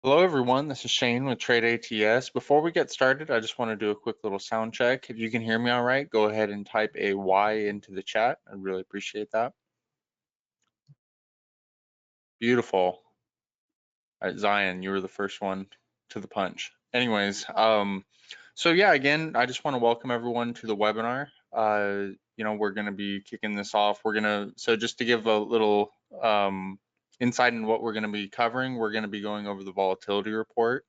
Hello everyone, this is Shane with Trade ATS. Before we get started, I just want to do a quick little sound check. If you can hear me all right, go ahead and type a Y into the chat. I'd really appreciate that. Beautiful. All right, Zion, you were the first one to the punch. Anyways, so yeah, again, I just want to welcome everyone to the webinar. We're going to be kicking this off. So just to give a little insight into what we're going to be covering, we're going to be going over the volatility report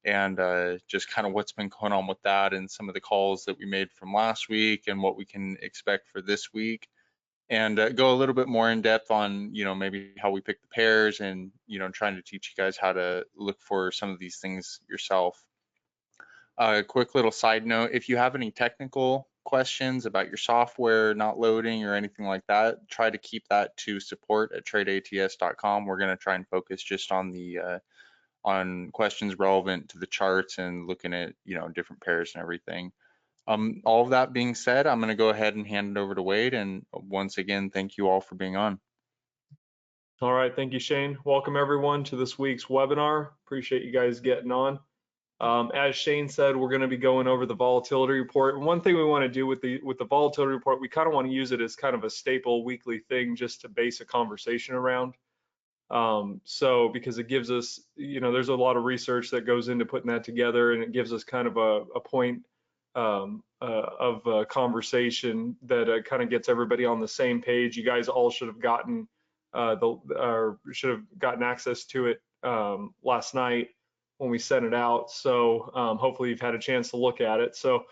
and just kind of what's been going on with that and some of the calls that we made from last week and what we can expect for this week, and go a little bit more in depth on, maybe how we pick the pairs and, trying to teach you guys how to look for some of these things yourself. A quick little side note, if you have any technical questions about your software not loading or anything like that, try to keep that to support@tradeats.com. We're going to try and focus just on the on questions relevant to the charts and looking at, different pairs and everything. All of that being said, I'm going to go ahead and hand it over to Wade. And once again, thank you all for being on. All right, thank you, Shane. Welcome everyone to this week's webinar. Appreciate you guys getting on. As Shane said, we're going to be going over the volatility report. And one thing we want to do with the volatility report, we kind of want to use it as kind of a staple weekly thing just to base a conversation around. So because it gives us, there's a lot of research that goes into putting that together, and it gives us kind of a point of conversation that kind of gets everybody on the same page. You guys all should have gotten access to it last night when we sent it out. So hopefully you've had a chance to look at it. So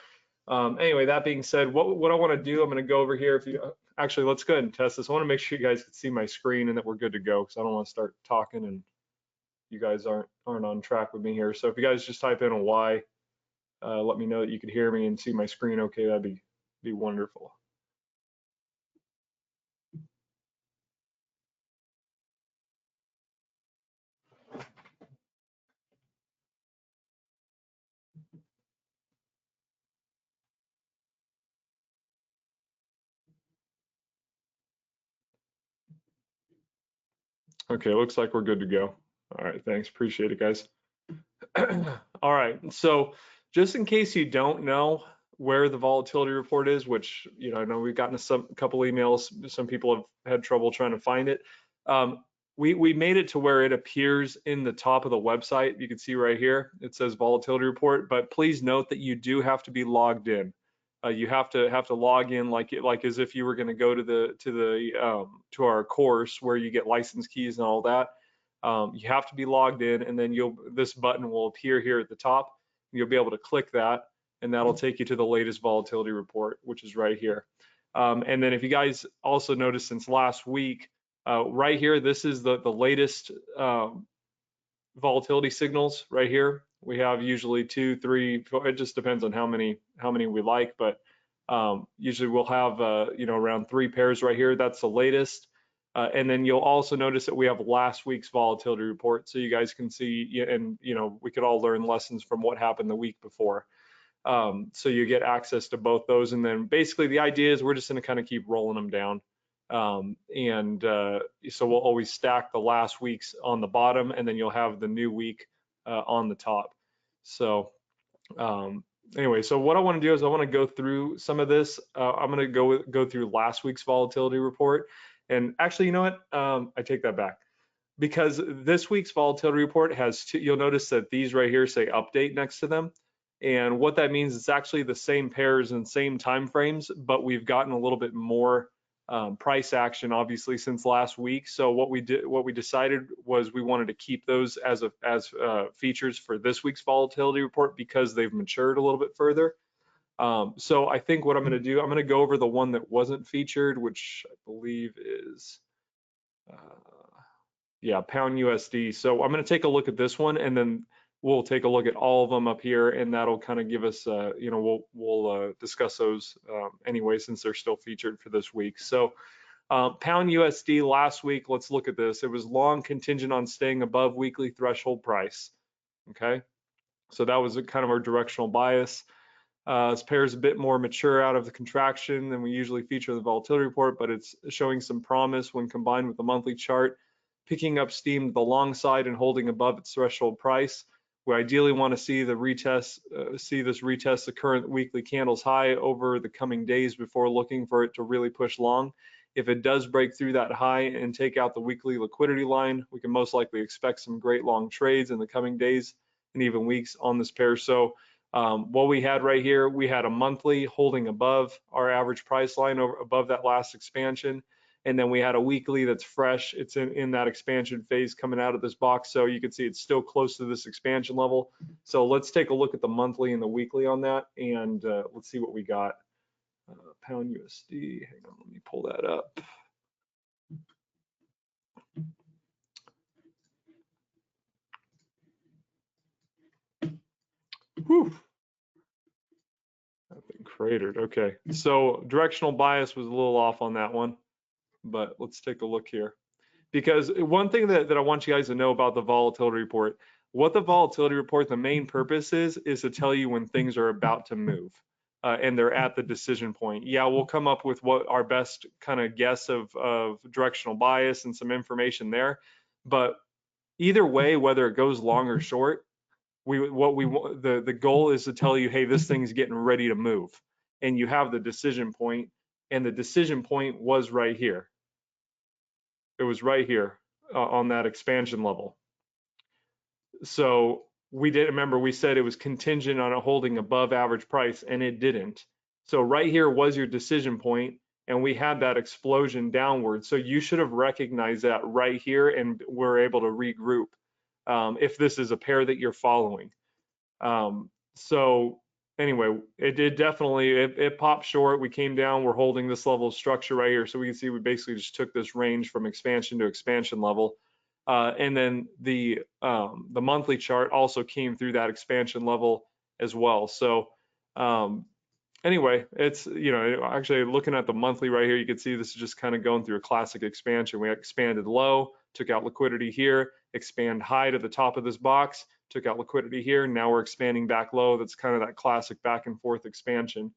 anyway, that being said, what I want to do, I'm going to go over here. If you actually, let's go ahead and test this. I want to make sure you guys can see my screen and that we're good to go, because I don't want to start talking and you guys aren't on track with me here. So if you guys just type in a Y, let me know that you could hear me and see my screen okay. That'd be wonderful. Okay, looks like we're good to go. All right, thanks. Appreciate it, guys. All right, so just in case you don't know where the volatility report is, which, I know we've gotten a couple emails, some people have had trouble trying to find it. We made it to where it appears in the top of the website. You can see right here, it says volatility report, but please note that you do have to be logged in. You have to log in like as if you were going to go to our course where you get license keys and all that. You have to be logged in, and then this button will appear here at the top. You'll be able to click that, and that'll take you to the latest volatility report, which is right here. And then if you guys also noticed since last week, right here, this is the latest volatility signals right here. We have usually 2, 3, 4, it just depends on how many we like, but usually we'll have around 3 pairs right here. That's the latest. And then you'll also notice that we have last week's volatility report, so you guys can see, and we could all learn lessons from what happened the week before. So you get access to both those, and then basically the idea is we're just going to kind of keep rolling them down. So we'll always stack the last week's on the bottom, and then you'll have the new week on the top. So anyway, so what I want to do is I want to go through some of this. I'm going to go through last week's volatility report. And actually, you know what? I take that back, because this week's volatility report has two. You'll notice that these right here say update next to them. And what that means, it's actually the same pairs and same time frames, but we've gotten a little bit more price action, obviously, since last week. So what we decided was we wanted to keep those as features for this week's volatility report, because they've matured a little bit further. So I think what I'm going to do, I'm going to go over the one that wasn't featured, which I believe is, yeah, pound USD. So I'm going to take a look at this one, and then we'll take a look at all of them up here, and that'll kind of give us, we'll discuss those anyway, since they're still featured for this week. So pound USD last week, let's look at this. It was long contingent on staying above weekly threshold price. Okay, so that was kind of our directional bias. This pair is a bit more mature out of the contraction than we usually feature in the volatility report, but it's showing some promise when combined with the monthly chart. picking up steam to the long side and holding above its threshold price. We ideally want to see the retest, see this retest the current weekly candles high over the coming days before looking for it to really push long. If it does break through that high and take out the weekly liquidity line, we can most likely expect some great long trades in the coming days and even weeks on this pair. So what we had right here, we had a monthly holding above our average price line over above that last expansion. And then we had a weekly that's fresh. It's in that expansion phase coming out of this box. So you can see it's still close to this expansion level. So let's take a look at the monthly and the weekly on that. And let's see what we got. Pound USD, hang on, let me pull that up. Whew. That thing cratered. Okay, so directional bias was a little off on that one, but let's take a look here. Because one thing that I want you guys to know about the volatility report, what the volatility report, the main purpose is to tell you when things are about to move and they're at the decision point. Yeah, we'll come up with what our best kind of guess of directional bias and some information there. But either way, whether it goes long or short, the goal is to tell you, hey, this thing's getting ready to move. And you have the decision point, and the decision point was right here. It was right here on that expansion level. So we did remember we said it was contingent on it holding above average price, and it didn't. So right here was your decision point, and we had that explosion downward. So you should have recognized that right here, and we're able to regroup if this is a pair that you're following. So anyway, it did definitely, it popped short. We came down, we're holding this level of structure right here. So we can see we basically just took this range from expansion to expansion level. And then the monthly chart also came through that expansion level as well. So anyway, it's, you know, actually looking at the monthly right here, you can see this is just kind of going through a classic expansion. We expanded low, took out liquidity here, expand high to the top of this box, took out liquidity here. Now we're expanding back low. That's kind of that classic back and forth expansion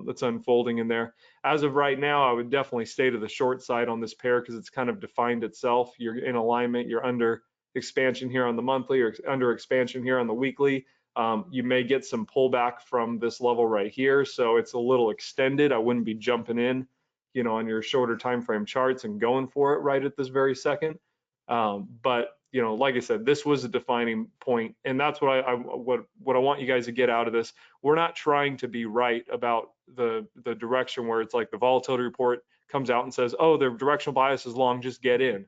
that's unfolding in there. As of right now, I would definitely stay to the short side on this pair because it's kind of defined itself. You're in alignment. You're under expansion here on the monthly or under expansion here on the weekly. You may get some pullback from this level right here. So it's a little extended. I wouldn't be jumping in, you know, on your shorter time frame charts and going for it right at this very second. But you know, like I said, this was a defining point, and that's what what I want you guys to get out of this. We're not trying to be right about the direction where it's like the volatility report comes out and says, oh, the directional bias is long, just get in.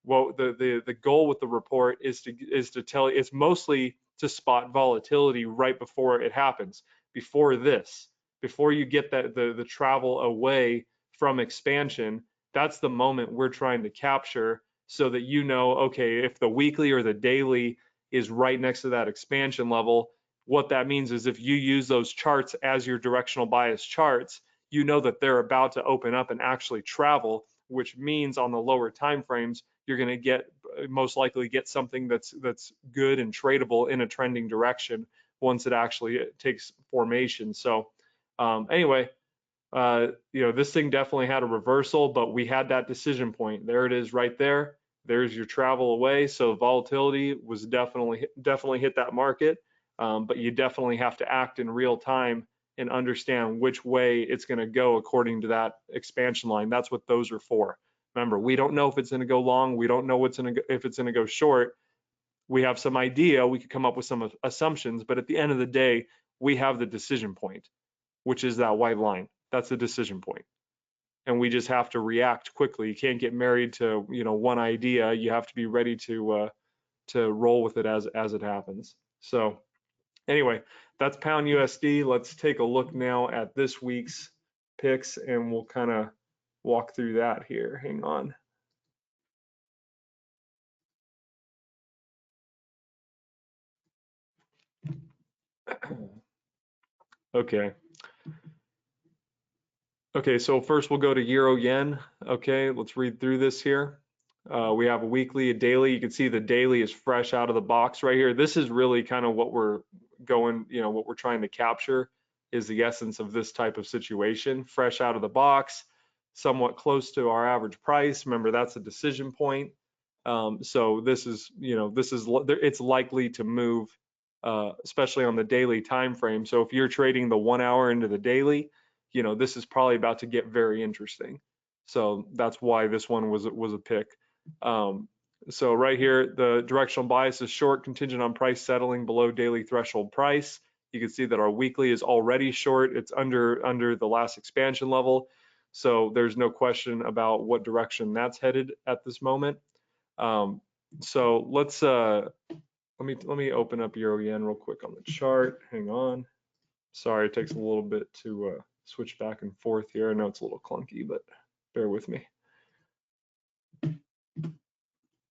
Well, the goal with the report is to tell you, it's mostly to spot volatility right before it happens, before you get that the travel away from expansion. That's the moment we're trying to capture, so that you know, okay, if the weekly or the daily is right next to that expansion level, what that means is if you use those charts as your directional bias charts, you know that they're about to open up and actually travel, which means on the lower time frames, you're going to get most likely get something that's good and tradable in a trending direction once it actually takes formation. So anyway, you know, this thing definitely had a reversal, but we had that decision point. There it is right there. There's your travel away. So volatility was definitely hit that market, but you definitely have to act in real time and understand which way it's going to go according to that expansion line. That's what those are for. Remember, we don't know if it's going to go long. We don't know if it's going to go short. We have some idea. We could come up with some assumptions, but at the end of the day, we have the decision point, which is that white line. That's the decision point. And we just have to react quickly. You can't get married to, you know, one idea. You have to be ready to roll with it as it happens. So anyway, that's pound USD. Let's take a look now at this week's picks, and we'll kind of walk through that here. Hang on. Okay. Okay, so first we'll go to Euro Yen. Okay, let's read through this here. We have a weekly, a daily. You can see the daily is fresh out of the box right here. This is really kind of what we're going, you know, what we're trying to capture is the essence of this type of situation. Fresh out of the box, somewhat close to our average price. Remember, that's a decision point. So this is, it's likely to move, especially on the daily time frame. So if you're trading the 1 hour into the daily, this is probably about to get very interesting. So that's why this one was a pick. So right here, the directional bias is short, contingent on price settling below daily threshold price. You can see that our weekly is already short. It's under the last expansion level. So there's no question about what direction that's headed at this moment. So let me open up Euro Yen real quick on the chart. Hang on. Sorry, it takes a little bit to switch back and forth here. I know it's a little clunky, but bear with me.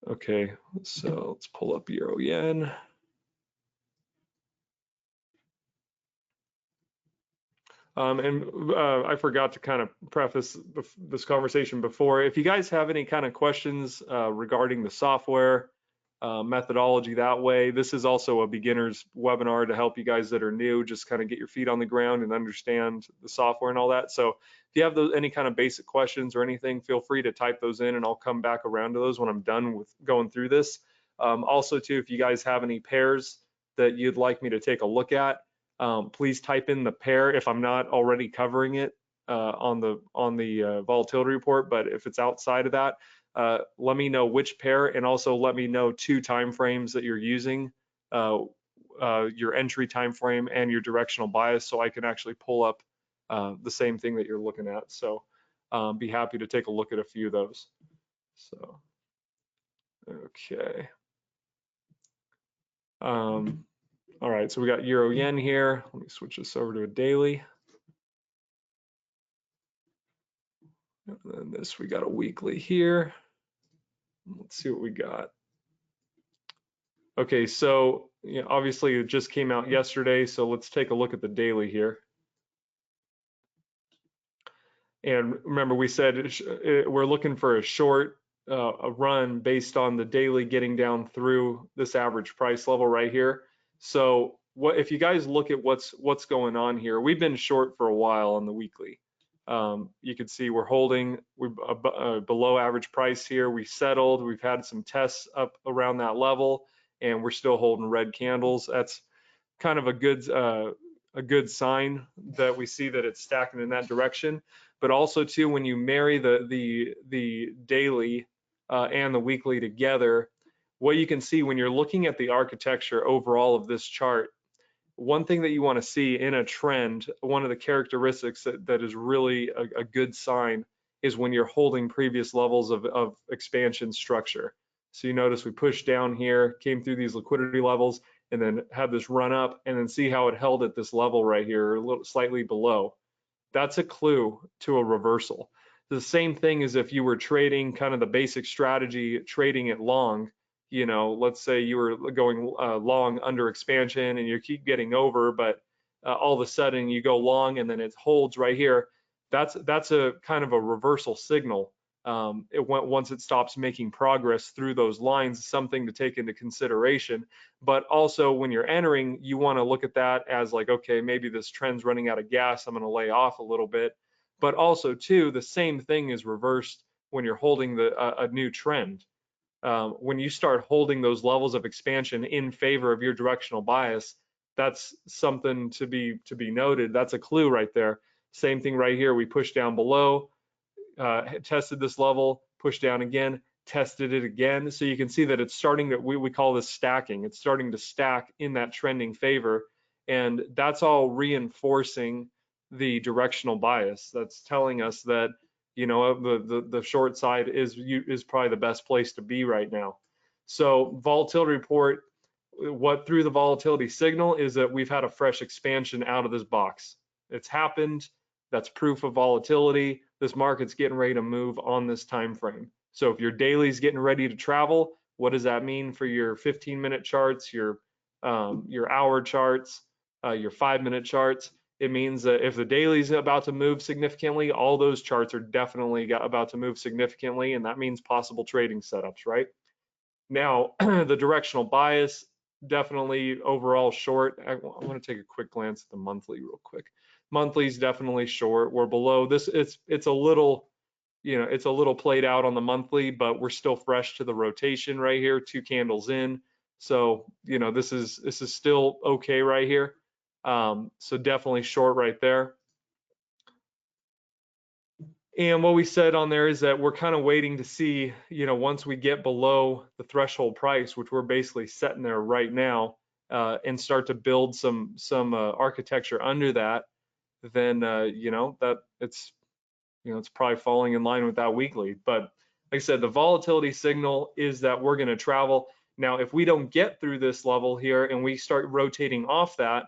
Okay, so let's pull up Euro Yen. I forgot to kind of preface this conversation before. If you guys have any kind of questions regarding the software, methodology that way, this is also a beginner's webinar to help you guys that are new just kind of get your feet on the ground and understand the software and all that. So if you have any kind of basic questions or anything, feel free to type those in and I'll come back around to those when I'm done with going through this. Also too, if you guys have any pairs that you'd like me to take a look at, please type in the pair if I'm not already covering it on the volatility report. But if it's outside of that, let me know which pair, and also let me know 2 time frames that you're using, your entry time frame and your directional bias, so I can actually pull up the same thing that you're looking at. So be happy to take a look at a few of those. So okay. All right, so we got Euro Yen here. Let me switch this over to a daily. And then this, we got a weekly here. Let's see what we got. Okay, so obviously it just came out yesterday, so let's take a look at the daily here. And remember, we said we're looking for a short a run based on the daily getting down through this average price level right here. So if you guys look at what's going on here, we've been short for a while on the weekly. You can see we're holding below average price here. We settled. We've had some tests up around that level, and we're still holding red candles. That's kind of a good sign that we see that it's stacking in that direction. But also too, when you marry the daily and the weekly together, what you can see when you're looking at the architecture overall of this chart, one thing that you want to see in a trend, one of the characteristics that is really a good sign is when you're holding previous levels of expansion structure. So you notice we pushed down here, came through these liquidity levels, and then had this run up, and then see how it held at this level right here, a little slightly below. That's a clue to a reversal. The same thing as if you were trading kind of the basic strategy, trading it long. Let's say you were going long under expansion and you keep getting over, but all of a sudden you go long and then it holds right here. That's a kind of a reversal signal. Once it stops making progress through those lines, something to take into consideration. But also when you're entering, you want to look at that as like, okay, maybe this trend's running out of gas, I'm going to lay off a little bit. But also too, the same thing is reversed when you're holding a new trend. When you start holding those levels of expansion in favor of your directional bias, that's something to be noted. That's a clue right there. Same thing right here. We push down below, tested this level, pushed down again, tested it again. So you can see that it's starting to, we call this stacking. It's starting to stack in that trending favor. And that's all reinforcing the directional bias. That's telling us that, the short side is probably the best place to be right now. So volatility report, what through the volatility signal is that we've had a fresh expansion out of this box. It's happened. That's proof of volatility. This market's getting ready to move on this time frame. So if your daily's getting ready to travel, what does that mean for your 15-minute charts, your hour charts, your 5-minute charts? It means that if the daily's about to move significantly, all those charts are definitely about to move significantly, and that means possible trading setups, right? Now, the directional bias, definitely overall short. I want to take a quick glance at the monthly real quick. Monthly's definitely short. We're below this. It's a little, it's a little played out on the monthly, but we're still fresh to the rotation right here, 2 candles in. So, this is still okay right here. So definitely short right there. And what we said on there is that we're kind of waiting to see, once we get below the threshold price, which we're basically setting there right now, and start to build some architecture under that, then that it's probably falling in line with that weekly. But like I said, the volatility signal is that we're going to travel. Now, if we don't get through this level here and we start rotating off that,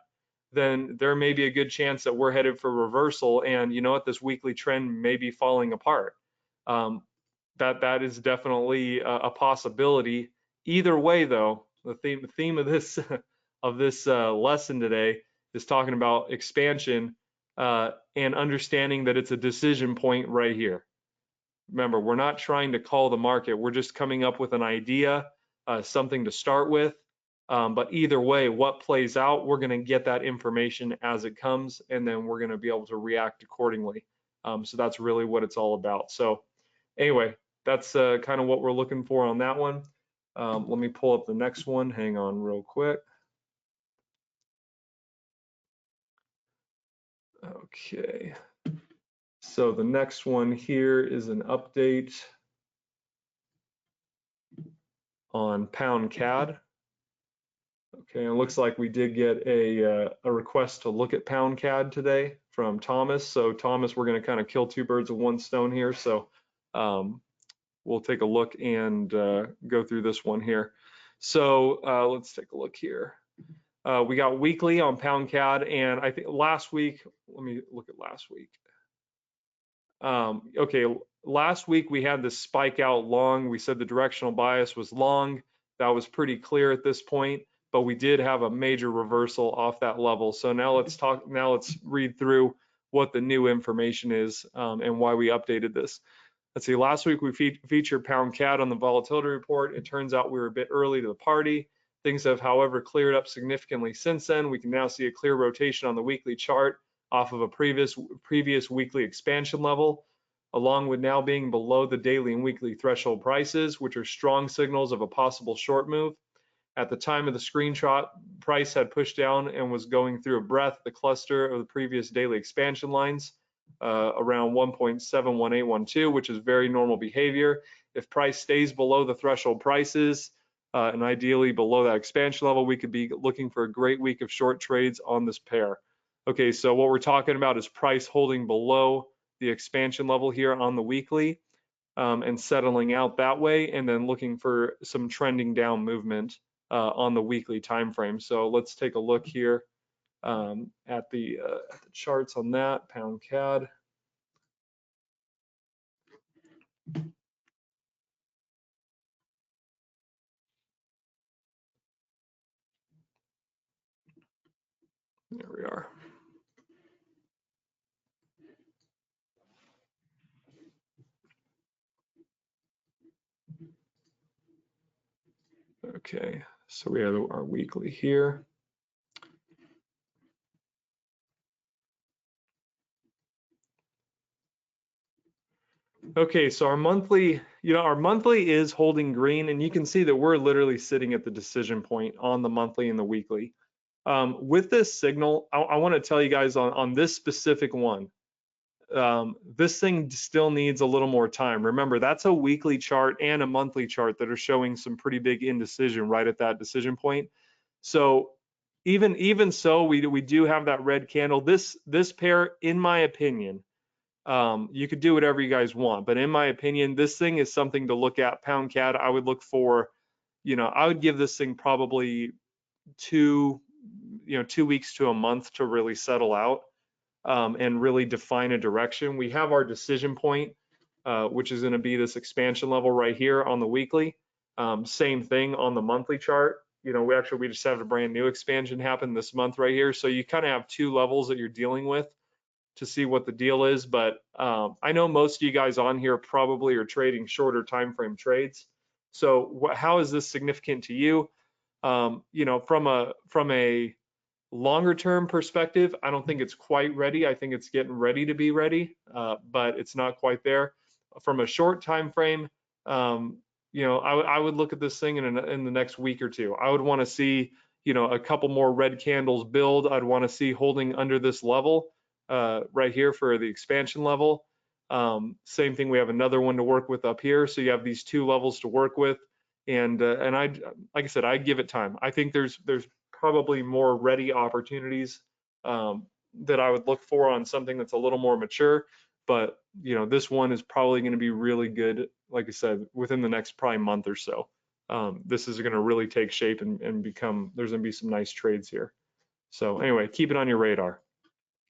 then there may be a good chance that we're headed for reversal. And you know what, this weekly trend may be falling apart. Um, that is definitely a possibility. Either way, though, the theme of this of this lesson today is talking about expansion, and understanding that it's a decision point right here. Remember, we're not trying to call the market. We're just coming up with an idea, something to start with. But either way, what plays out, we're going to get that information as it comes, and then we're going to be able to react accordingly. So that's really what it's all about. So anyway, that's kind of what we're looking for on that one. Let me pull up the next one. Hang on real quick. Okay. So the next one here is an update on pound CAD. Okay, it looks like we did get a request to look at pound CAD today from Thomas. So Thomas, we're going to kind of kill 2 birds with 1 stone here. So we'll take a look and go through this one here. So let's take a look here. We got weekly on pound CAD, and I think last week, let me look at last week. Okay, last week we had this spike out long. We said the directional bias was long. That was pretty clear at this point, but we did have a major reversal off that level. So now let's read through what the new information is, and why we updated this. Let's see, last week we featured pound CAD on the volatility report. It turns out we were a bit early to the party. Things have, however, cleared up significantly since then. We can now see a clear rotation on the weekly chart off of a previous weekly expansion level, along with now being below the daily and weekly threshold prices, which are strong signals of a possible short move. At the time of the screenshot, price had pushed down and was going through a breath the cluster of the previous daily expansion lines, around 1.71812, which is very normal behavior. If price stays below the threshold prices, and ideally below that expansion level, we could be looking for a great week of short trades on this pair. Okay, so what we're talking about is price holding below the expansion level here on the weekly, and settling out that way, and then looking for some trending down movement on the weekly time frame. So let's take a look here at the charts on that pound CAD. There we are. Okay, so we have our weekly here. Okay, so our monthly, our monthly is holding green, and you can see that we're literally sitting at the decision point on the monthly and the weekly. With this signal, I want to tell you guys on this specific one, this thing still needs a little more time. Remember, that's a weekly chart and a monthly chart that are showing some pretty big indecision right at that decision point. So even so, we do have that red candle. This pair, in my opinion, you could do whatever you guys want, but in my opinion, this thing is something to look at. Pound CAD, I would look for, I would give this thing probably 2 weeks to a month to really settle out, and really define a direction. We have our decision point, which is going to be this expansion level right here on the weekly. Same thing on the monthly chart. We just had a brand new expansion happen this month right here. So you kind of have 2 levels that you're dealing with to see what the deal is. But I know most of you guys on here probably are trading shorter time frame trades. So how is this significant to you? From a longer term perspective, I don't think it's quite ready. I think it's getting ready to be ready, but it's not quite there. from a short time frame, I would look at this thing in the next week or two. I would want to see, a couple more red candles build. I'd want to see holding under this level right here for the expansion level. Same thing, we have another one to work with up here. So you have these two levels to work with. And like I said, I'd give it time. I think there's probably more ready opportunities that I would look for on something that's a little more mature. But this one is probably going to be really good, like I said, within the next probably month or so. This is going to really take shape and become, there's going to be some nice trades here. So anyway, keep it on your radar.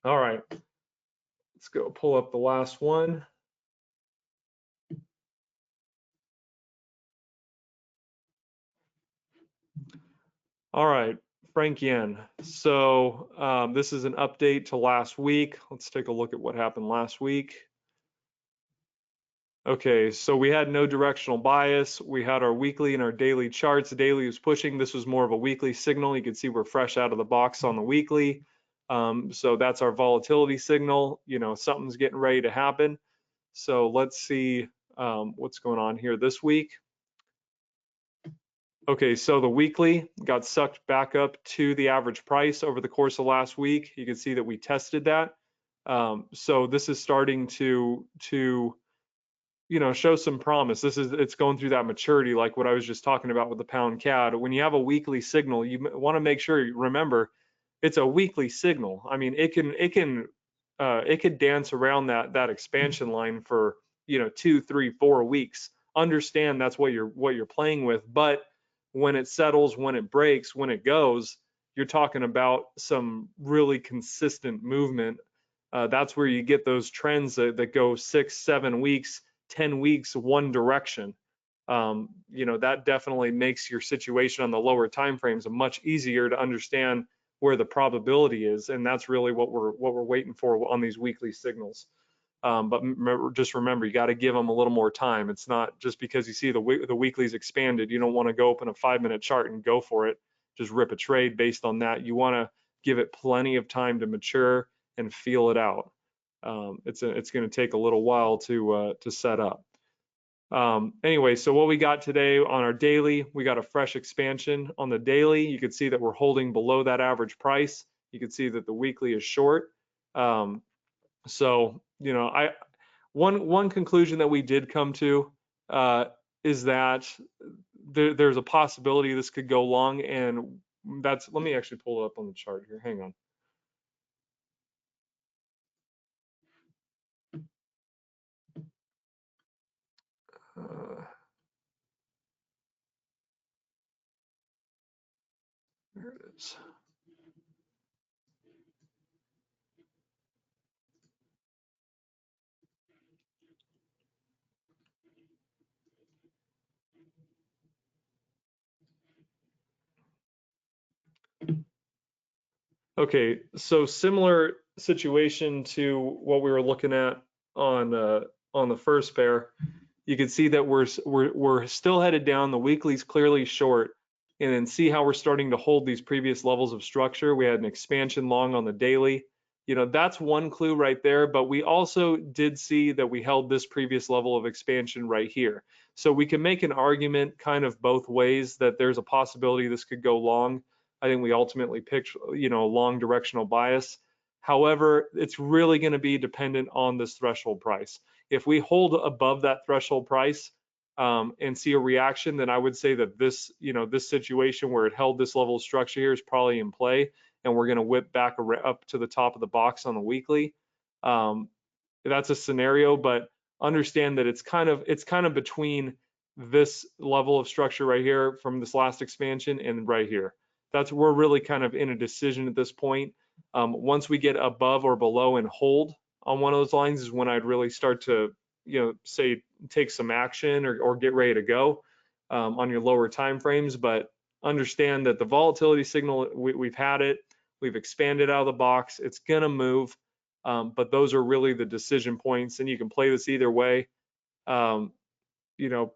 All right, let's go pull up the last one. All right, Frank Yen. So this is an update to last week. Let's take a look at what happened last week. Okay, so we had no directional bias. We had our weekly and our daily charts. The daily was pushing. This was more of a weekly signal. You can see we're fresh out of the box on the weekly. So that's our volatility signal. Something's getting ready to happen. So let's see what's going on here this week. Okay, so the weekly got sucked back up to the average price over the course of last week. You can see that we tested that. So this is starting to show some promise. It's going through that maturity, like what I was just talking about with the pound CAD. When you have a weekly signal, you want to make sure you remember it's a weekly signal. I mean, it could dance around that expansion line for 2, 3, 4 weeks. Understand that's what you're playing with, but when it settles, when it breaks, when it goes, you're talking about some really consistent movement. That's where you get those trends that go 6, 7 weeks, 10 weeks one direction. That definitely makes your situation on the lower time frames much easier to understand where the probability is, and that's really what we're waiting for on these weekly signals. But just remember, you got to give them a little more time. It's not just because you see the weekly's expanded, you don't want to go open a 5-minute chart and go for it, just rip a trade based on that. You want to give it plenty of time to mature and feel it out. It's going to take a little while to set up. Anyway, so what we got today on our daily, we got a fresh expansion on the daily. You can see that we're holding below that average price. You can see that the weekly is short. So one conclusion that we did come to is that there's a possibility this could go long, and let me actually pull it up on the chart here. Hang on. There it is. Okay, so similar situation to what we were looking at on the first pair. You can see that we're still headed down. The weekly's clearly short, and then see how we're starting to hold these previous levels of structure. We had an expansion long on the daily. That's one clue right there, but we also did see that we held this previous level of expansion right here. So we can make an argument kind of both ways that there's a possibility this could go long. I think we ultimately picked, long directional bias. However, it's really going to be dependent on this threshold price. If we hold above that threshold price and see a reaction, then I would say that this situation where it held this level of structure here is probably in play, and we're going to whip back up to the top of the box on the weekly. That's a scenario, but understand that it's kind of between this level of structure right here from this last expansion and right here. We're really kind of in a decision at this point. Once we get above or below and hold on one of those lines is when I'd really start to, say take some action or get ready to go on your lower time frames. But understand that the volatility signal, we've had it, we've expanded out of the box, it's gonna move. But those are really the decision points, and you can play this either way. Um, you know,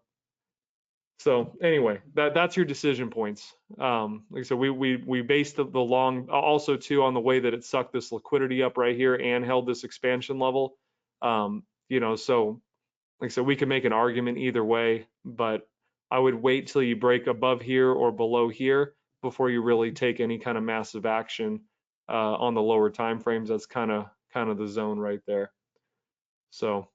so anyway, that's your decision points. Like I said, we based the long also too on the way that it sucked this liquidity up right here and held this expansion level. So like I said, we can make an argument either way, but I would wait till you break above here or below here before you really take any kind of massive action on the lower time frames. That's kind of the zone right there. So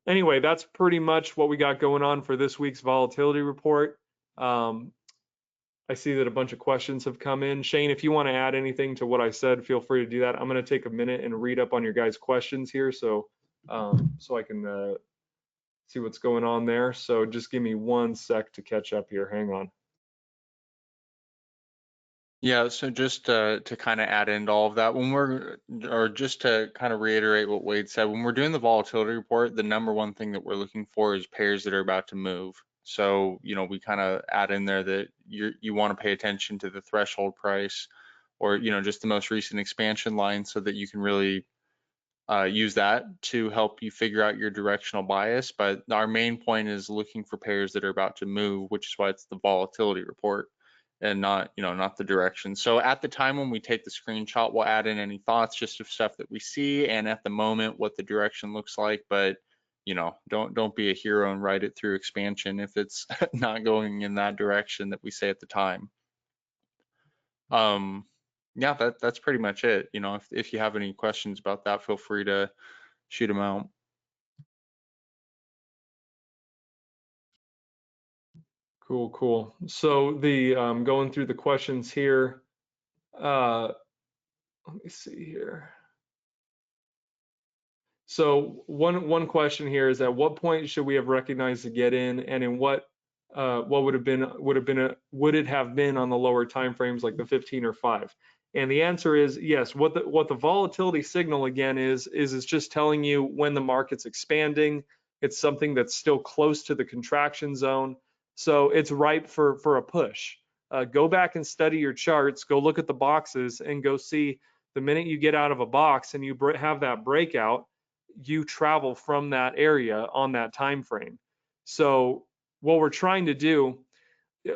anyway, that's pretty much what we got going on for this week's volatility report. Um, I see that a bunch of questions have come in. Shane, if you want to add anything to what I said, feel free to do that. I'm going to take a minute and read up on your guys' questions here, so I can see what's going on there. So just give me 1 sec to catch up here. Hang on. Yeah, so just to kind of add into all of that, or just to kind of reiterate what Wade said, when we're doing the volatility report, the number one thing that we're looking for is pairs that are about to move. So, we kind of add in there that you want to pay attention to the threshold price, or, just the most recent expansion line, so that you can really use that to help you figure out your directional bias. But our main point is looking for pairs that are about to move, which is why it's the volatility report and not the direction. So at the time when we take the screenshot, we'll add in any thoughts just of stuff that we see and at the moment what the direction looks like. But don't be a hero and write it through expansion if it's not going in that direction that we say at the time. Yeah, that's pretty much it. If you have any questions about that, feel free to shoot them out. Cool, cool. So the going through the questions here. Let me see here. So one question here is, at what point should we have recognized to get in, and in what would it have been on the lower time frames like the 15 or 5? And the answer is yes. What the volatility signal again is it's just telling you when the market's expanding. It's something that's still close to the contraction zone, so it's ripe for a push. Go back and study your charts. Go look at the boxes and go see the minute you get out of a box and you have that breakout, you travel from that area on that time frame. So what we're trying to do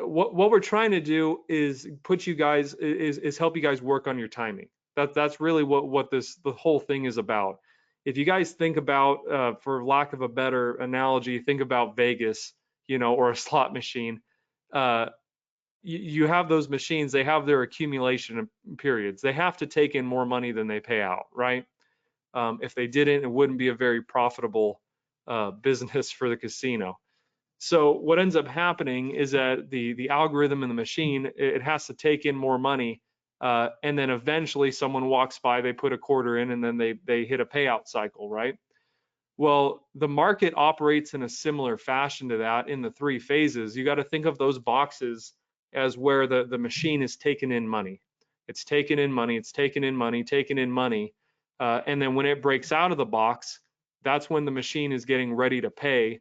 what we're trying to do is put you guys is help you guys work on your timing. That's really what the whole thing is about. If you guys think about, for lack of a better analogy, think about Vegas, or a slot machine. uh, you have those machines, they have their accumulation periods. They have to take in more money than they pay out, right? If they didn't, it wouldn't be a very profitable business for the casino. So what ends up happening is that the algorithm in the machine, it has to take in more money, and then eventually someone walks by, they put a quarter in, and then they hit a payout cycle, right? Well, the market operates in a similar fashion to that in the 3 phases. You got to think of those boxes as where the machine is taking in money. It's taking in money, it's taking in money, taking in money. And then when it breaks out of the box, that's when the machine is getting ready to pay.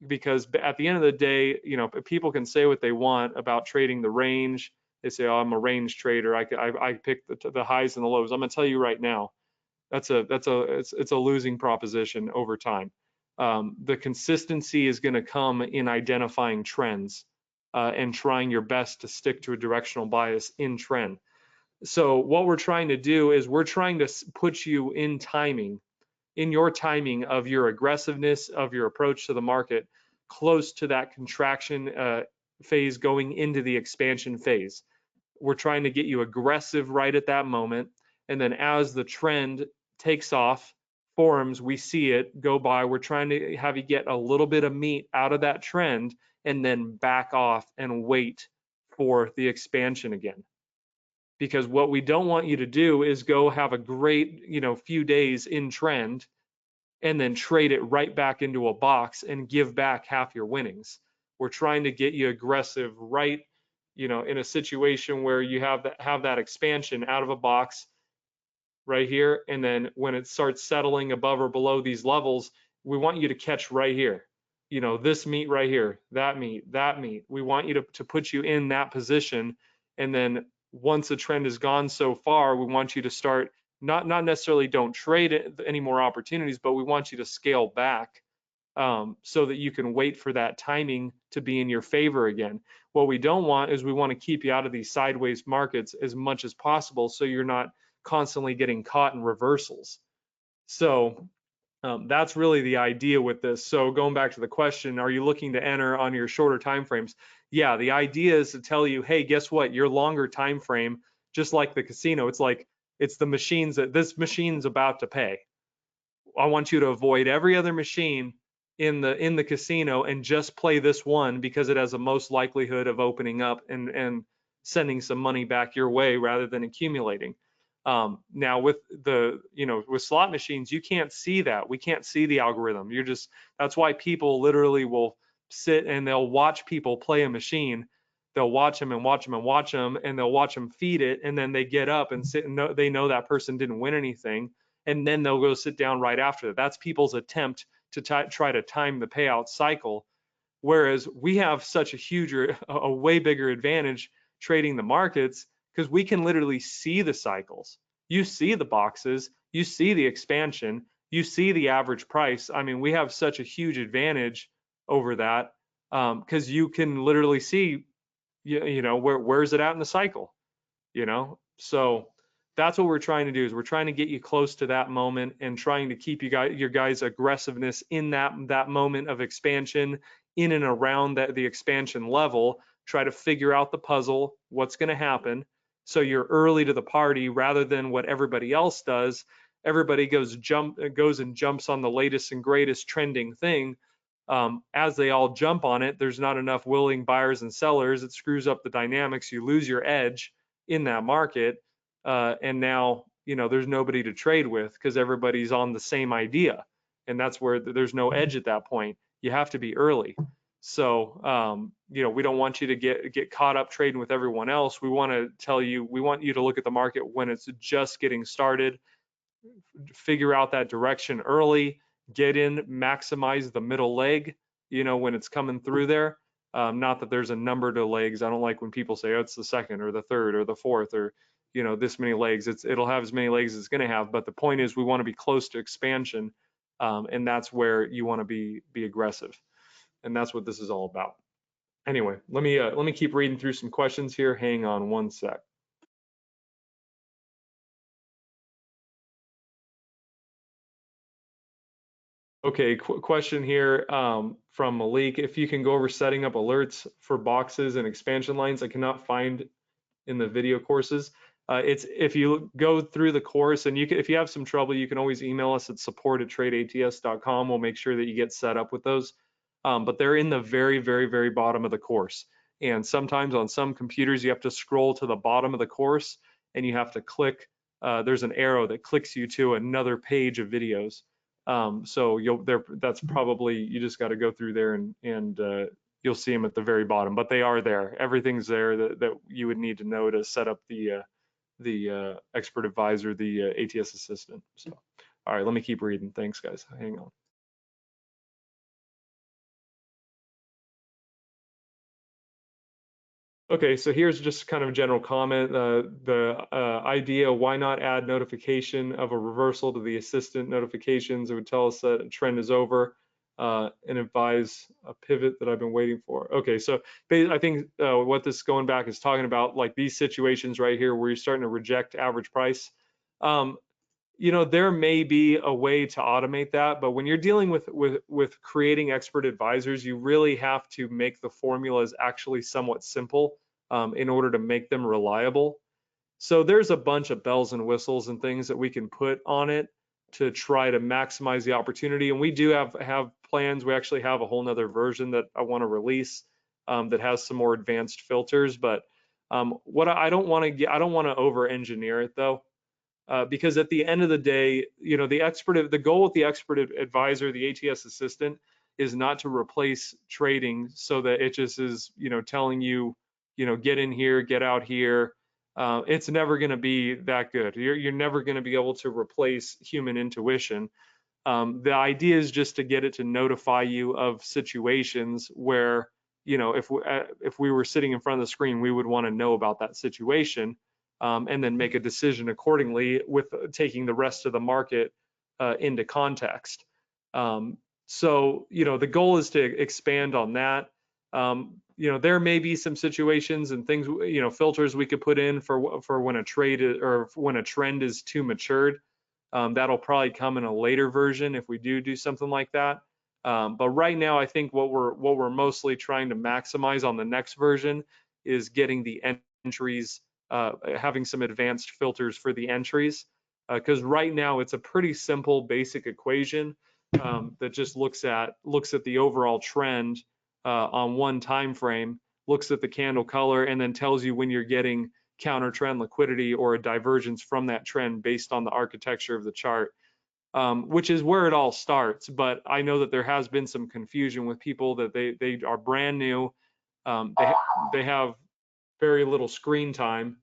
Because at the end of the day, people can say what they want about trading the range. They say, "Oh, I'm a range trader. I pick the highs and the lows." I'm gonna tell you right now, it's a losing proposition over time. The consistency is going to come in identifying trends, and trying your best to stick to a directional bias in trend. So what we're trying to do is we're trying to put you in your timing of your aggressiveness of your approach to the market, close to that contraction phase going into the expansion phase. We're trying to get you aggressive right at that moment. And then as the trend takes off, forms, we see it go by, we're trying to have you get a little bit of meat out of that trend and then back off and wait for the expansion again. Because what we don't want you to do is go have a great, few days in trend and then trade it right back into a box and give back half your winnings. We're trying to get you aggressive right, in a situation where you have that expansion out of a box right here, and then when it starts settling above or below these levels, we want you to catch right here. This meat right here, that meat, that meat. We want you to put you in that position, and then once the trend has gone so far, we want you to start not necessarily don't trade any more opportunities, but we want you to scale back, so that you can wait for that timing to be in your favor again. What we don't want is we want to keep you out of these sideways markets as much as possible, so you're not constantly getting caught in reversals. So That's really the idea with this. So going back to the question, are you looking to enter on your shorter time frames? Yeah, the idea is to tell you, hey, guess what? Your longer time frame, just like the casino, it's like it's the machines that this machine's about to pay. I want you to avoid every other machine in the casino and just play this one because it has the most likelihood of opening up and sending some money back your way rather than accumulating. Now with the with slot machines, you can't see that. We can't see the algorithm. You're just that's why people literally will sit and they'll watch people play a machine. They'll watch them and watch them and watch them, and they'll watch them feed it, and then they get up and sit and they know that person didn't win anything, and then they'll go sit down right after that. That's people's attempt to try to time the payout cycle. Whereas we have such a huge, a way bigger advantage trading the markets because we can literally see the cycles. You see the boxes, you see the expansion, you see the average price. I mean, we have such a huge advantage over that because you can literally see, where's it at in the cycle, So that's what we're trying to do is we're trying to get you close to that moment and trying to keep your guys aggressiveness in that moment of expansion in and around the expansion level. Try to figure out the puzzle, what's going to happen. So you're early to the party rather than what everybody else does. Everybody goes and jumps on the latest and greatest trending thing. As they all jump on it, there's not enough willing buyers and sellers. It screws up the dynamics. You lose your edge in that market, and now there's nobody to trade with because everybody's on the same idea, and that's where there's no edge at that point. You have to be early. So we don't want you to get caught up trading with everyone else. We want to tell you, we want you to look at the market when it's just getting started, figure out that direction early, get in, maximize the middle leg, when it's coming through there. Not that there's a number to legs. I don't like when people say, oh, it's the second or the third or the fourth or, this many legs. It'll have as many legs as it's going to have. But the point is we want to be close to expansion. And that's where you want to be aggressive. And that's what this is all about. Anyway, let me keep reading through some questions here. Hang on one sec. Okay, question here from Malik. If you can go over setting up alerts for boxes and expansion lines, I cannot find in the video courses. It's if you go through the course and if you have some trouble, you can always email us at support@tradeats.com. We'll make sure that you get set up with those. But they're in the very, very, very bottom of the course. And sometimes on some computers, you have to scroll to the bottom of the course and you have to click. There's an arrow that clicks you to another page of videos. So that's probably, you just got to go through there and you'll see them at the very bottom, but they are there. Everything's there that you would need to know to set up the expert advisor, the ATS assistant. So, all right, let me keep reading. Thanks, guys. Hang on. Okay, so here's just kind of a general comment. The idea, why not add notification of a reversal to the assistant notifications? It would tell us that a trend is over and advise a pivot that I've been waiting for. Okay, so I think what this going back is talking about, like these situations right here where you're starting to reject average price. There may be a way to automate that, but when you're dealing with creating expert advisors, you really have to make the formulas actually somewhat simple in order to make them reliable. So there's a bunch of bells and whistles and things that we can put on it to try to maximize the opportunity. And we do have plans. We actually have a whole nother version that I want to release that has some more advanced filters. But what I don't want to over engineer it though. Because at the end of the day, the goal with the expert advisor, the ATS assistant, is not to replace trading so that it just is, telling you, get in here, get out here. It's never going to be that good. You're never going to be able to replace human intuition. The idea is just to get it to notify you of situations where, if we were sitting in front of the screen, we would want to know about that situation. And then make a decision accordingly with taking the rest of the market into context. So, the goal is to expand on that. There may be some situations and things, filters we could put in for when a trade or when a trend is too matured. That'll probably come in a later version if we do something like that. But right now, I think what we're mostly trying to maximize on the next version is getting the entries, having some advanced filters for the entries, because right now it's a pretty simple basic equation that just looks at the overall trend on one time frame, looks at the candle color, and then tells you when you're getting counter trend liquidity or a divergence from that trend based on the architecture of the chart, which is where it all starts. But I know that there has been some confusion with people that they are brand new. They have very little screen time.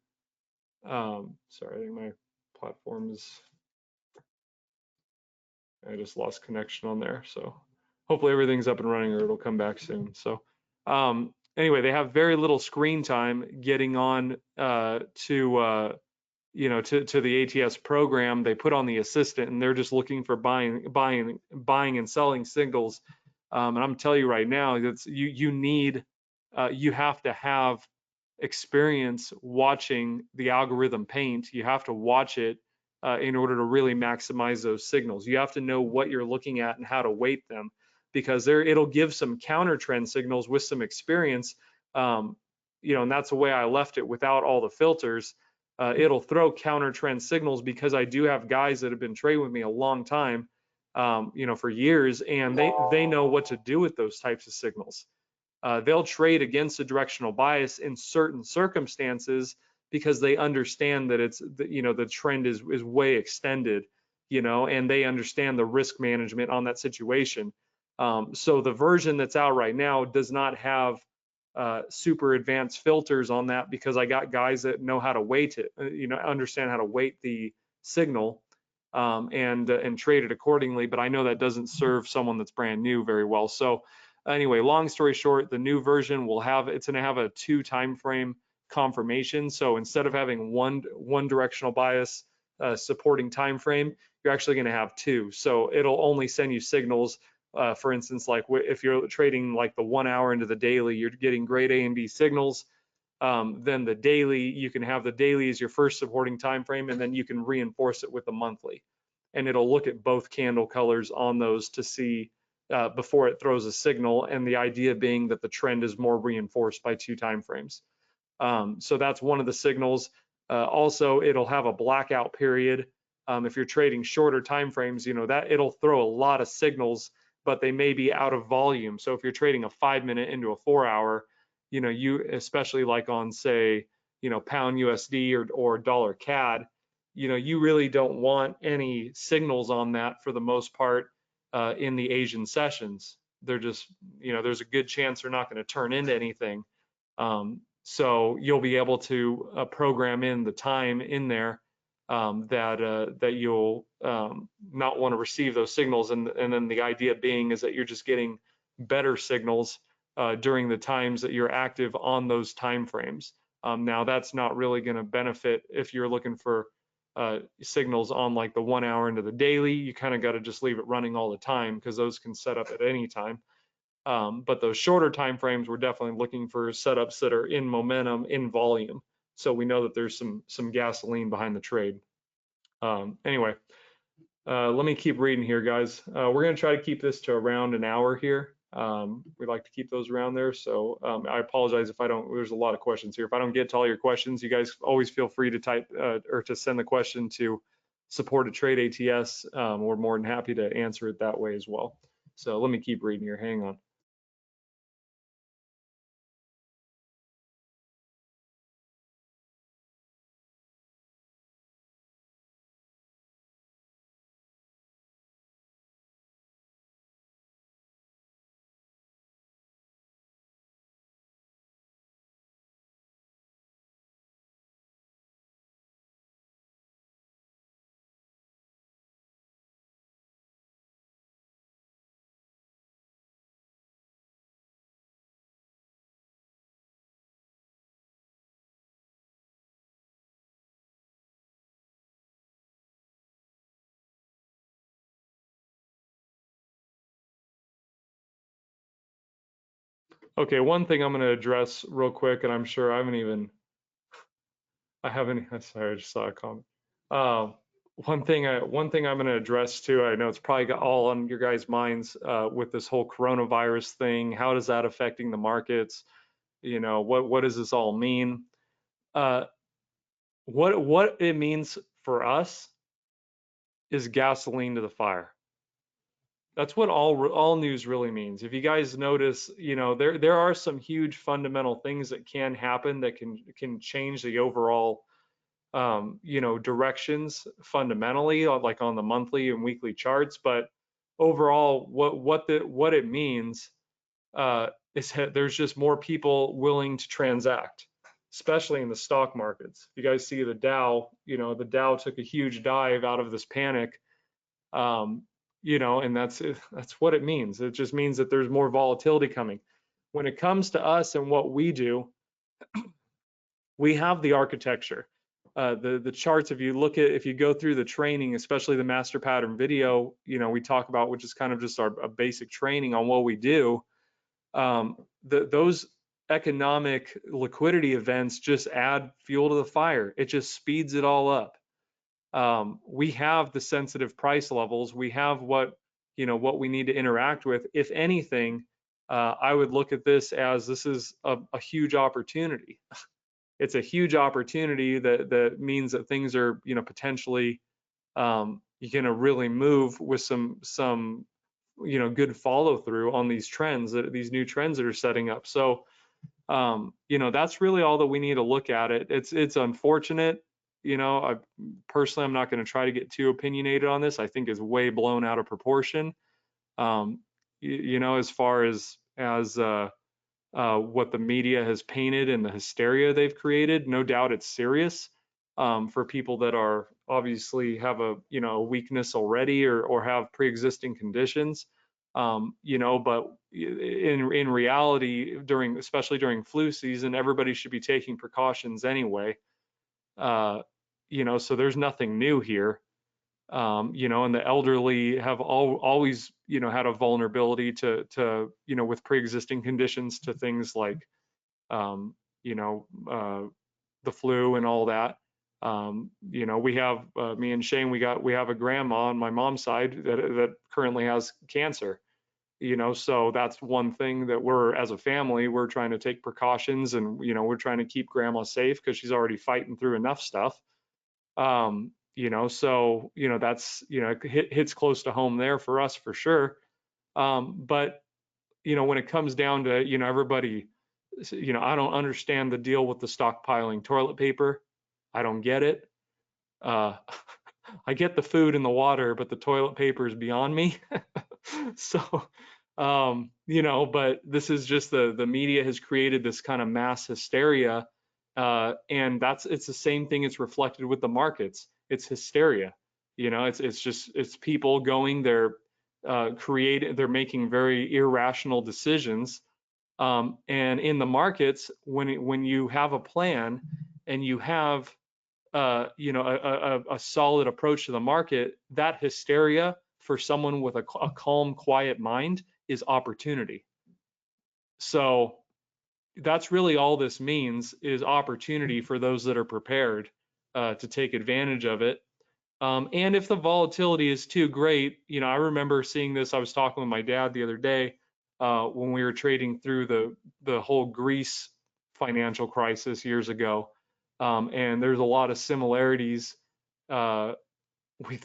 Sorry, I think my platform is, I just lost connection on there. So hopefully everything's up and running or it'll come back soon. So anyway, they have very little screen time getting on to the ATS program. They put on the assistant and they're just looking for buying and selling signals. And I'm telling you right now, that's you have to have experience watching the algorithm paint. You have to watch it in order to really maximize those signals. You have to know what you're looking at and how to weight them, because it'll give some counter trend signals with some experience. And that's the way I left it without all the filters. It'll throw counter trend signals because I do have guys that have been trading with me a long time, for years, and they know what to do with those types of signals. They'll trade against a directional bias in certain circumstances because they understand that the trend is way extended, and they understand the risk management on that situation. So the version that's out right now does not have super advanced filters on that, because I got guys that know how to weight it, understand how to weight the signal, and trade it accordingly. But I know that doesn't serve someone that's brand new very well. So anyway, long story short, the new version it's going to have a 2 time frame confirmation. So instead of having one directional bias supporting time frame, you're actually going to have 2. So it'll only send you signals. For instance, like if you're trading like the 1 hour into the daily, you're getting grade A and B signals. Then the daily, you can have the daily as your first supporting time frame, and then you can reinforce it with the monthly, and it'll look at both candle colors on those to see before it throws a signal. And the idea being that the trend is more reinforced by 2 time frames. So that's one of the signals. Also, it'll have a blackout period. If you're trading shorter time frames, that it'll throw a lot of signals, but they may be out of volume. So if you're trading a 5-minute into a 4-hour, you especially like on, say, pound USD or dollar CAD, you really don't want any signals on that for the most part in the Asian sessions. They're just, there's a good chance they're not going to turn into anything. So you'll be able to program in the time in there that you'll not want to receive those signals, and then the idea being is that you're just getting better signals during the times that you're active on those time frames. Now that's not really going to benefit if you're looking for signals on like the 1 hour into the daily. You kind of got to just leave it running all the time, because those can set up at any time. But those shorter time frames, we're definitely looking for setups that are in momentum, in volume, so we know that there's some gasoline behind the trade. Anyway, let me keep reading here, guys. We're going to try to keep this to around an hour here. We like to keep those around there. So I apologize if I don't, there's a lot of questions here. If I don't get to all your questions, you guys always feel free to type or to send the question to support@trade.ats. We're more than happy to answer it that way as well. So let me keep reading here. Hang on. Okay, one thing I'm going to address real quick, and I'm sure I haven't, sorry, I just saw a comment. one thing I'm going to address too, I know it's probably got all on your guys' minds with this whole coronavirus thing. How is that affecting the markets? What does this all mean? Uh, what it means for us is gasoline to the fire. That's what all news really means. If you guys notice, there are some huge fundamental things that can happen that can change the overall directions fundamentally, like on the monthly and weekly charts. But overall, what it means is that there's just more people willing to transact, especially in the stock markets. You guys see the Dow, the Dow took a huge dive out of this panic, um, and that's what it means. It just means that there's more volatility coming. When it comes to us and what we do, we have the architecture. The charts, if you go through the training, especially the master pattern video, we talk about, which is kind of just a basic training on what we do. Those economic liquidity events just add fuel to the fire. It just speeds it all up. We have the sensitive price levels. We have what we need to interact with. If anything, I would look at this is a huge opportunity. It's a huge opportunity that means that things are potentially you're going to really move with some good follow through on these new trends that are setting up. So that's really all that we need to look at it. It's unfortunate. I'm not going to try to get too opinionated on this. I think is way blown out of proportion. As far as what the media has painted and the hysteria they've created. No doubt it's serious for people that are obviously have a weakness already or have pre-existing conditions. But in reality, especially during flu season, everybody should be taking precautions anyway. So there's nothing new here. And the elderly have always, had a vulnerability to with pre-existing conditions to things like, um, you know, uh, the flu and all that. We have me and Shane. We have a grandma on my mom's side that currently has cancer. So that's one thing that as a family, we're trying to take precautions, and we're trying to keep grandma safe because she's already fighting through enough stuff. So that's it hits close to home there for us for sure. But when it comes down to everybody, I don't understand the deal with the stockpiling toilet paper. I don't get it. uh I get the food and the water, but the toilet paper is beyond me. So but this is just the media has created this kind of mass hysteria, and it's the same thing. It's reflected with the markets. It's hysteria. It's people going. They're making very irrational decisions. And in the markets, when you have a plan and you have a solid approach to the market, that hysteria for someone with a calm, quiet mind is opportunity. So that's really all this means, is opportunity for those that are prepared to take advantage of it. And if the volatility is too great, I remember seeing this. I was talking with my dad the other day when we were trading through the whole Greece financial crisis years ago, and there's a lot of similarities. Uh, we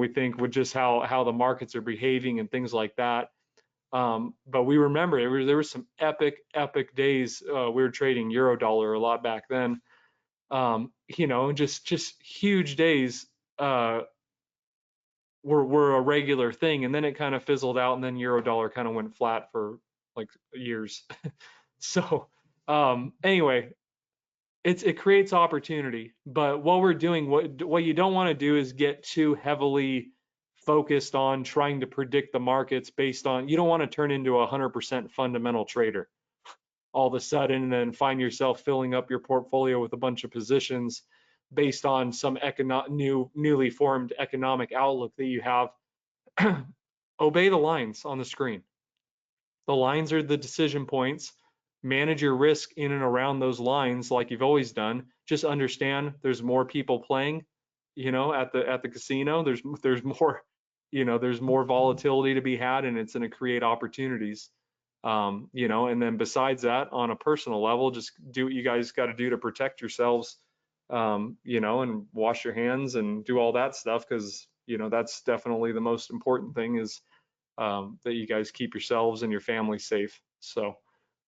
think with just how the markets are behaving and things like that. But we remember there was some epic days. We were trading euro dollar a lot back then. Just huge days were a regular thing, and then it kind of fizzled out, and then euro dollar kind of went flat for like years. So anyway, it creates opportunity, but what we're doing, what you don't want to do is get too heavily focused on trying to predict the markets based on, you don't want to turn into a 100% fundamental trader all of a sudden and then find yourself filling up your portfolio with a bunch of positions based on some newly formed economic outlook that you have. Obey the lines on the screen. The lines are the decision points. Manage your risk in and around those lines like you've always done. Just understand there's more people playing. at the casino. There's more, there's more volatility to be had, and it's going to create opportunities. And then besides that, on a personal level, just do what you guys got to do to protect yourselves, and wash your hands and do all that stuff, because that's definitely the most important thing, is that you guys keep yourselves and your family safe. So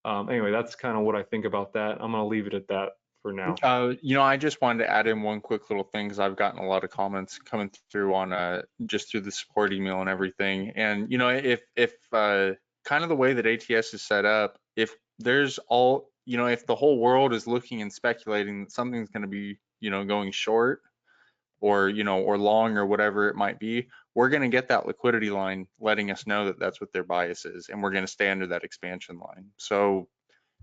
anyway, that's kind of what I think about that. I'm gonna leave it at that for now. I just wanted to add in one quick little thing because I've gotten a lot of comments coming through on just through the support email and everything. And if kind of the way that ATS is set up, if there's all, if the whole world is looking and speculating that something's going to be, going short, or long, or whatever it might be, we're going to get that liquidity line letting us know that that's what their bias is, and we're going to stay under that expansion line. So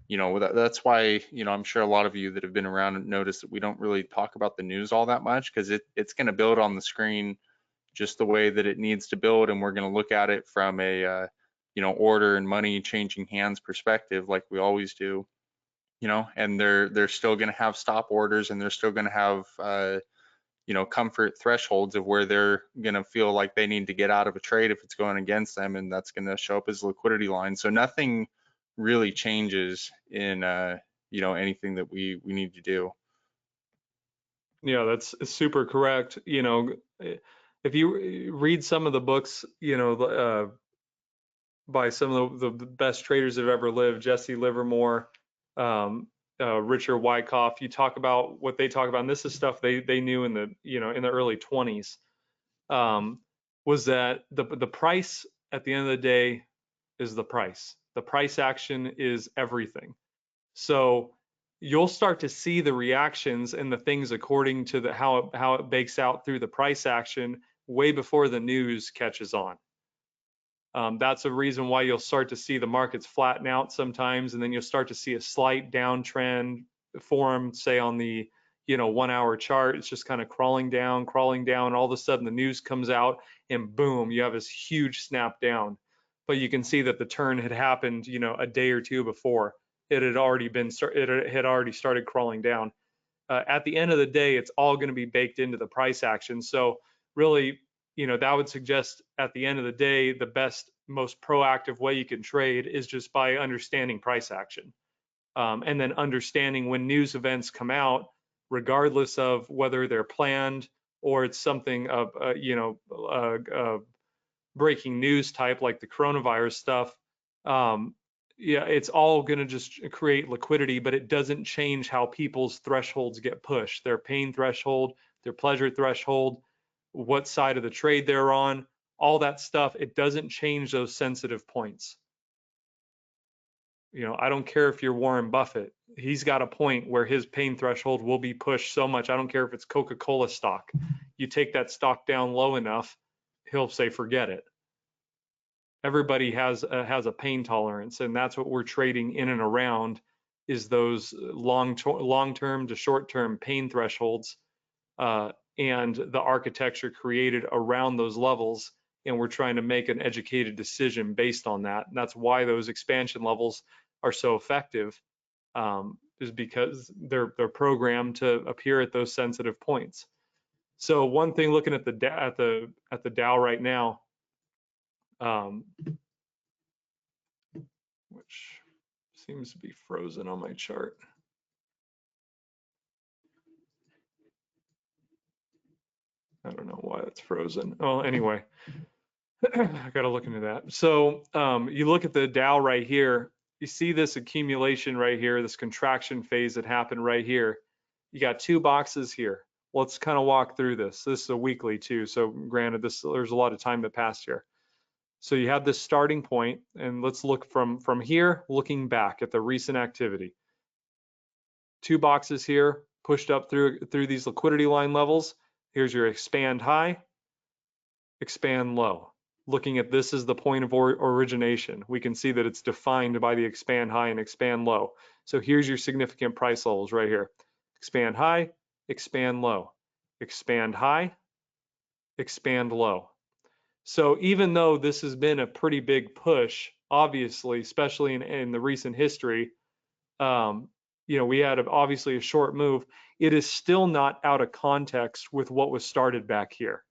that's why, I'm sure a lot of you that have been around notice that we don't really talk about the news all that much, because it's going to build on the screen just the way that it needs to build, and we're going to look at it from a order and money changing hands perspective, like we always do. And they're still going to have stop orders, and they're still going to have comfort thresholds of where they're going to feel like they need to get out of a trade if it's going against them, and that's going to show up as liquidity line. So nothing really changes in anything that we need to do. Yeah, that's super correct. If you read some of the books, by some of the best traders that have ever lived, Jesse Livermore, um, Richard Wyckoff, you talk about what they talk about, and this is stuff they knew in the early 20s, was that the price at the end of the day is the price. The price action is everything. So you'll start to see the reactions and the things according to how it bakes out through the price action way before the news catches on. That's a reason why you'll start to see the markets flatten out sometimes, and then you'll start to see a slight downtrend form, say on the 1 hour chart. It's just kind of crawling down, and all of a sudden the news comes out, and boom, you have this huge snap down. But you can see that the turn had happened, a day or two before. It had already started crawling down. At the end of the day, it's all going to be baked into the price action. So really, that would suggest at the end of the day, the best, most proactive way you can trade is just by understanding price action, and then understanding when news events come out, regardless of whether they're planned or it's something of, breaking news type like the coronavirus stuff. Yeah, it's all going to just create liquidity, but it doesn't change how people's thresholds get pushed, their pain threshold, their pleasure threshold, what side of the trade they're on, all that stuff. It doesn't change those sensitive points. I don't care if you're Warren Buffett. He's got a point where his pain threshold will be pushed so much. I don't care if it's Coca-Cola stock. You take that stock down low enough, he'll say, forget it. Everybody has a pain tolerance, and that's what we're trading in and around, is those long-term to short-term pain thresholds, and the architecture created around those levels, and we're trying to make an educated decision based on that. And that's why those expansion levels are so effective, is because they're programmed to appear at those sensitive points. So one thing, looking at the Dow right now, which seems to be frozen on my chart. I don't know why it's frozen. Oh, anyway, I got to look into that. So you look at the Dow right here, you see this accumulation right here, this contraction phase that happened right here. You got two boxes here. Let's kind of walk through this. This is a weekly too, so granted, there's a lot of time that passed here. So you have this starting point, and let's look from here, looking back at the recent activity. Two boxes here, pushed up through these liquidity line levels. Here's your expand high, expand low. Looking at this as the point of origination, we can see that it's defined by the expand high and expand low. So here's your significant price levels right here. Expand high, expand low, expand high, expand low. So even though this has been a pretty big push, obviously, especially in the recent history, we had obviously a short move. It is still not out of context with what was started back here.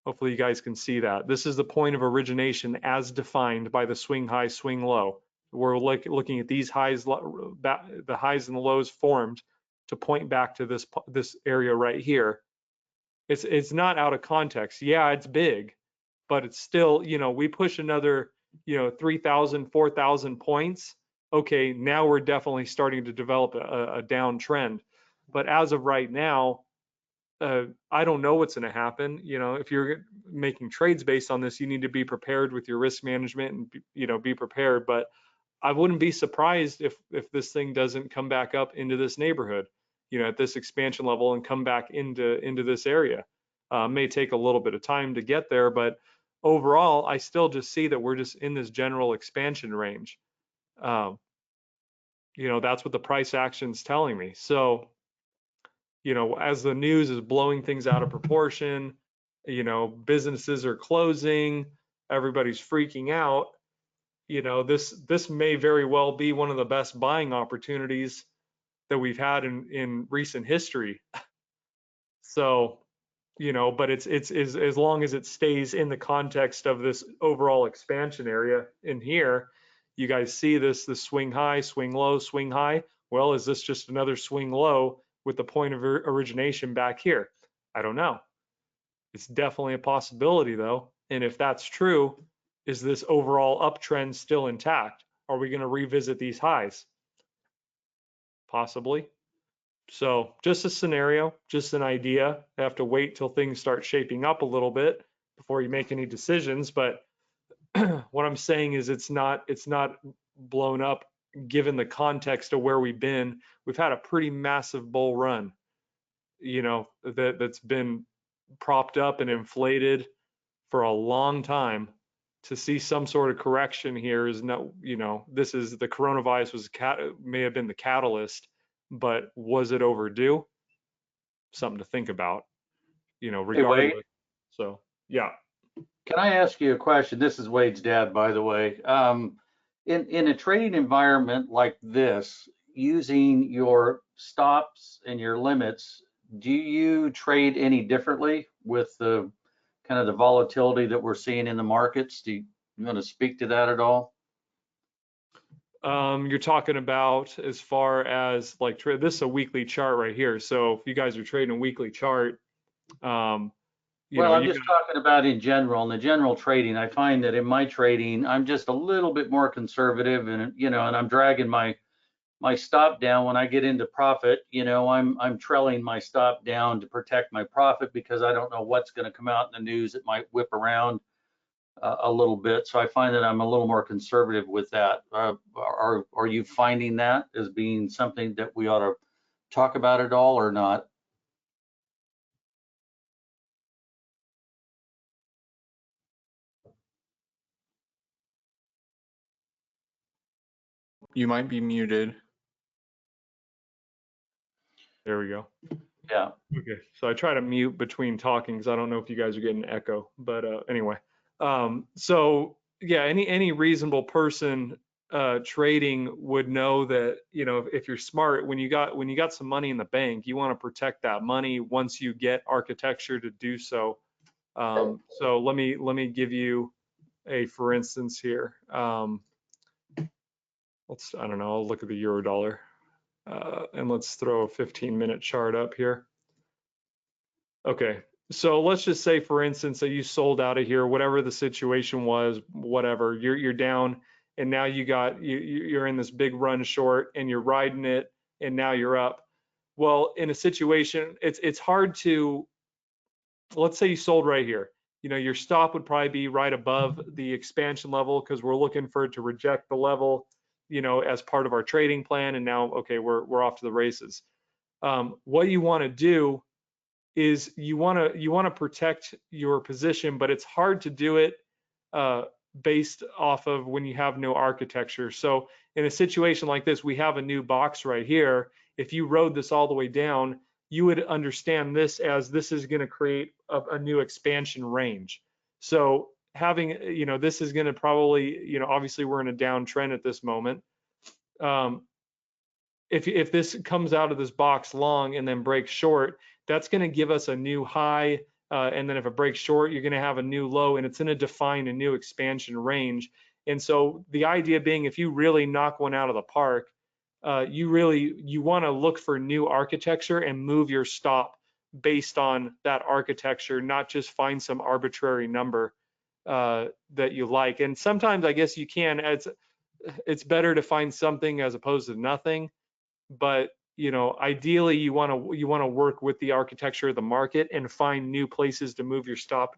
Hopefully you guys can see that. This is the point of origination as defined by the swing high, swing low. We're looking at these highs, the highs and the lows formed to point back to this area right here. It's not out of context. Yeah, it's big, but it's still, we push another, 3,000, 4,000 points. Okay, now we're definitely starting to develop a downtrend. But as of right now, I don't know what's going to happen. If you're making trades based on this, you need to be prepared with your risk management and be prepared. But I wouldn't be surprised if this thing doesn't come back up into this neighborhood, at this expansion level and come back into this area. May take a little bit of time to get there, but overall, I still just see that we're just in this general expansion range. That's what the price action's telling me. So as the news is blowing things out of proportion, businesses are closing, everybody's freaking out, this may very well be one of the best buying opportunities that we've had in recent history. So, but it's as long as it stays in the context of this overall expansion area in here, you guys see this swing high, swing low, swing high. Well, is this just another swing low with the point of origination back here? I don't know. It's definitely a possibility though. And if that's true, is this overall uptrend still intact? Are we going to revisit these highs? Possibly. So just a scenario, just an idea. I have to wait till things start shaping up a little bit before you make any decisions. But what I'm saying is it's not blown up given the context of where we've been. We've had a pretty massive bull run, that's been propped up and inflated for a long time. To see some sort of correction here is not, this is the coronavirus may have been the catalyst, but was it overdue? Something to think about, Hey, Wade, regardless. So yeah. can I ask you a question? This is Wade's dad, by the way. In a trading environment like this, using your stops and your limits, do you trade any differently with the kind of the volatility that we're seeing in the markets? Do you want to speak to that at all? You're talking about as far as like this is a weekly chart right here. So if you guys are trading a weekly chart, um, Well, I'm you just got talking about in general, in the general trading. I find that in my trading, I'm just a little bit more conservative, and and I'm dragging my stop down when I get into profit. I'm trailing my stop down to protect my profit because I don't know what's going to come out in the news. It might whip around a little bit, so I find that I'm a little more conservative with that. Are you finding that as being something that we ought to talk about at all or not? You might be muted. there we go. Yeah. Okay, so I try to mute between talking because I don't know if you guys are getting an echo, but anyway. So yeah, any reasonable person trading would know that if you're smart, when you got some money in the bank, you want to protect that money once you get architecture to do so. So let me give you a for instance here. I don't know, I'll look at the euro dollar and let's throw a 15-minute chart up here. Okay, so let's just say, for instance, that you sold out of here, whatever the situation was, whatever, you're down, and now you're in this big run short, and you're riding it, and now you're up. Well, in a situation, it's hard to, let's say you sold right here. Your stop would probably be right above the expansion level because we're looking for it to reject the level, as part of our trading plan, and now, okay, we're off to the races. What you want to do is you want to protect your position, but it's hard to do it based off of when you have no architecture. So in a situation like this, we have a new box right here. If you rode this all the way down, you would understand this as this is going to create a new expansion range. So having, this is going to probably, obviously we're in a downtrend at this moment. if this comes out of this box long and then breaks short, that's going to give us a new high. And then if it breaks short, you're going to have a new low, and it's going to define a new expansion range. And so the idea being, if you really knock one out of the park, you want to look for new architecture and move your stop based on that architecture, not just find some arbitrary number that you like. And sometimes I guess you can. It's better to find something as opposed to nothing. But ideally you want to work with the architecture of the market and find new places to move your stop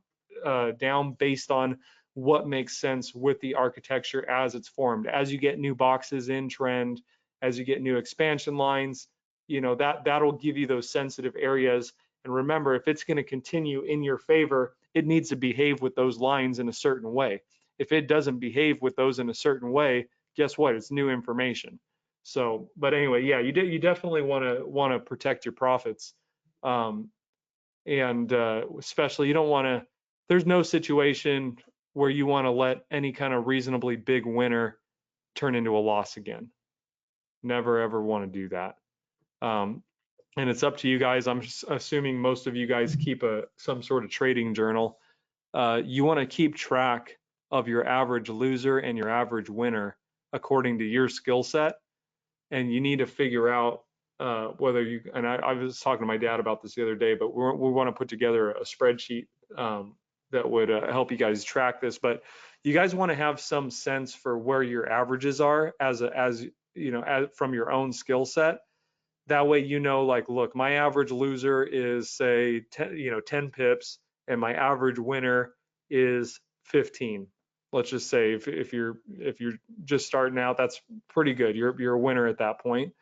down based on what makes sense with the architecture as it's formed. As you get new boxes in trend, as you get new expansion lines, that'll give you those sensitive areas. And remember, if it's going to continue in your favor, it needs to behave with those lines in a certain way. If it doesn't behave with those in a certain way, guess what? It's new information. So, but anyway, yeah, you definitely want to protect your profits, and especially you don't want to. There's no situation where you want to let any kind of reasonably big winner turn into a loss again. Never ever want to do that. And it's up to you guys. I'm assuming most of you guys keep some sort of trading journal. You want to keep track of your average loser and your average winner according to your skill set. And you need to figure out whether you, and I was talking to my dad about this the other day, but we want to put together a spreadsheet that would help you guys track this. But you guys want to have some sense for where your averages are as from your own skill set. That way, like, look, my average loser is say 10 pips, and my average winner is 15. Let's just say if you're just starting out, that's pretty good. You're a winner at that point.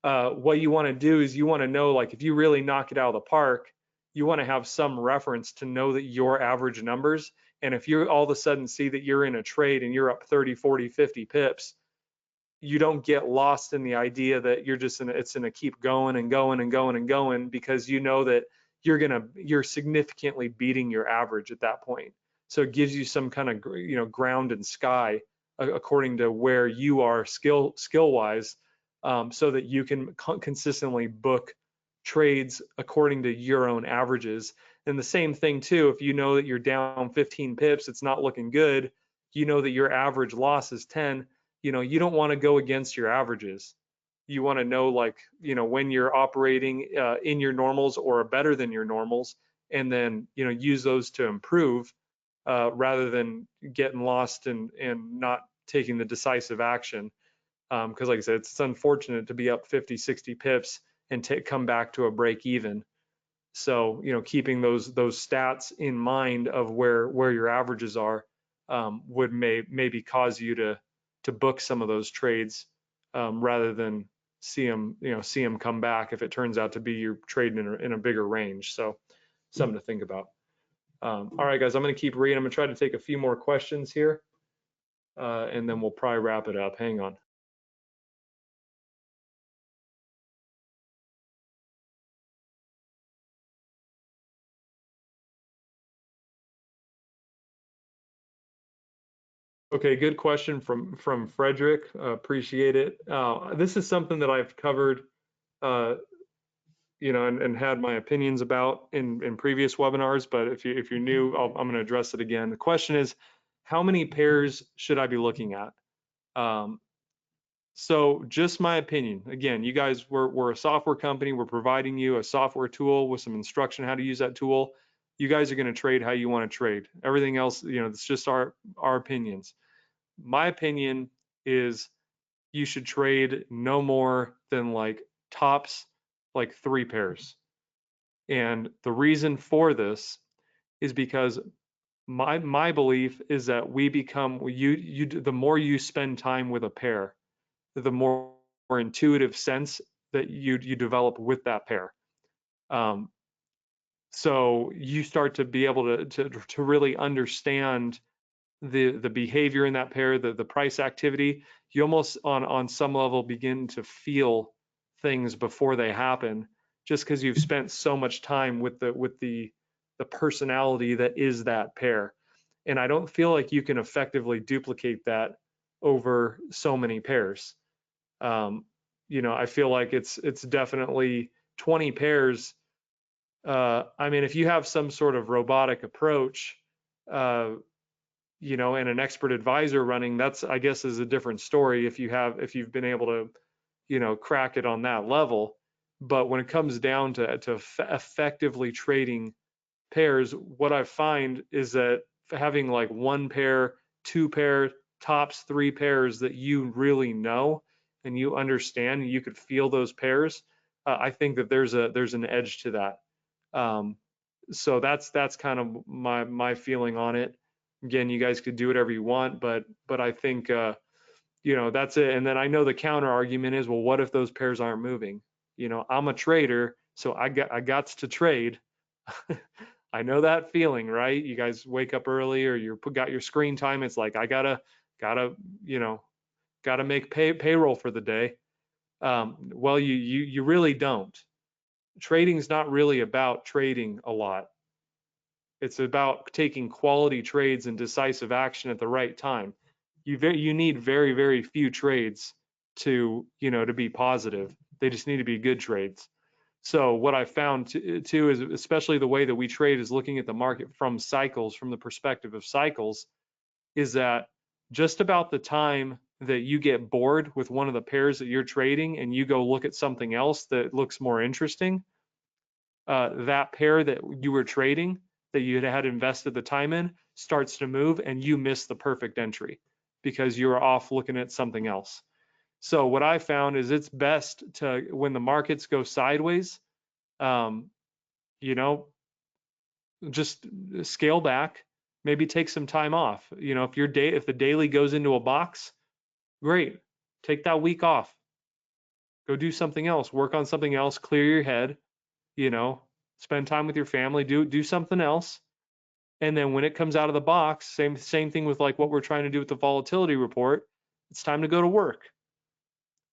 What you want to do is you want to know, like, if you really knock it out of the park, you want to have some reference to know that your average numbers. And if you all of a sudden see that you're in a trade and you're up 30, 40, 50 pips, you don't get lost in the idea that you're just it's going to keep going and going and going and going, because you know that you're significantly beating your average at that point. So it gives you some kind of ground and sky according to where you are skill wise, so that you can consistently book trades according to your own averages. And the same thing too, if you know that you're down 15 pips, it's not looking good, you know that your average loss is 10, you don't want to go against your averages. You want to know, like, when you're operating in your normals or better than your normals, and then, use those to improve rather than getting lost and not taking the decisive action. Because like I said, it's unfortunate to be up 50, 60 pips and come back to a break even. So, keeping those stats in mind of where your averages are would maybe cause you to book some of those trades rather than see them come back if it turns out to be you're trading in a bigger range. So something to think about. All right, guys, I'm going to keep reading. I'm going to try to take a few more questions here, and then we'll probably wrap it up. Hang on. Okay, good question from Frederick. Appreciate it. This is something that I've covered, and had my opinions about in previous webinars. But if you're new, I'm going to address it again. The question is, how many pairs should I be looking at? So just my opinion. Again, you guys, we're a software company. We're providing you a software tool with some instruction how to use that tool. You guys are going to trade how you want to trade. Everything else, it's just our opinions. My opinion is you should trade no more than like tops like 3 pairs. And the reason for this is because my belief is that we become the more you spend time with a pair, the more intuitive sense that you develop with that pair. So you start to be able to really understand the behavior in that pair, the price activity. You almost on some level begin to feel things before they happen, just because you've spent so much time with the personality that is that pair. And I don't feel like you can effectively duplicate that over so many pairs. I feel like it's definitely 20 pairs. I mean, if you have some sort of robotic approach, uh, and an expert advisor running, that's, I guess, is a different story if you've been able to, crack it on that level. But when it comes down to effectively trading pairs, what I find is that having like one pair, two pair, tops three pairs that you really know and you understand, and you could feel those pairs. I think that there's an edge to that. Um, so that's kind of my feeling on it. Again, you guys could do whatever you want, but I think that's it. And then I know the counter argument is, well, what if those pairs aren't moving? I'm a trader, so I got to trade. I know that feeling, right? You guys wake up early or got your screen time. It's like I gotta you know gotta make payroll for the day. Well, you really don't. Trading's not really about trading a lot. It's about taking quality trades and decisive action at the right time. You need very, very few trades to be positive. They just need to be good trades. So what I found too is, especially the way that we trade is looking at the market from cycles, from the perspective of cycles, is that just about the time that you get bored with one of the pairs that you're trading and you go look at something else that looks more interesting, that pair that you were trading that you had invested the time in starts to move and you miss the perfect entry because you were off looking at something else. So what I found is it's best to, when the markets go sideways, um, you know, just scale back, maybe take some time off. If the daily goes into a box, great. Take that week off. Go do something else, work on something else, clear your head, you know, spend time with your family, do something else. And then when it comes out of the box, same thing with like what we're trying to do with the volatility report, it's time to go to work.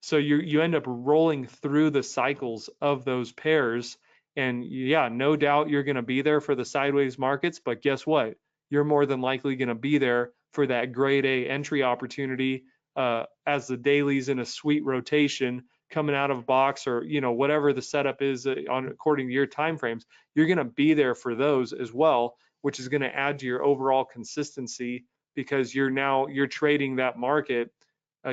So you end up rolling through the cycles of those pairs. And yeah, no doubt you're going to be there for the sideways markets, but guess what? You're more than likely going to be there for that grade A entry opportunity as the daily's in a sweet rotation coming out of box, or whatever the setup is on according to your time frames. You're going to be there for those as well, which is going to add to your overall consistency because you're trading that market.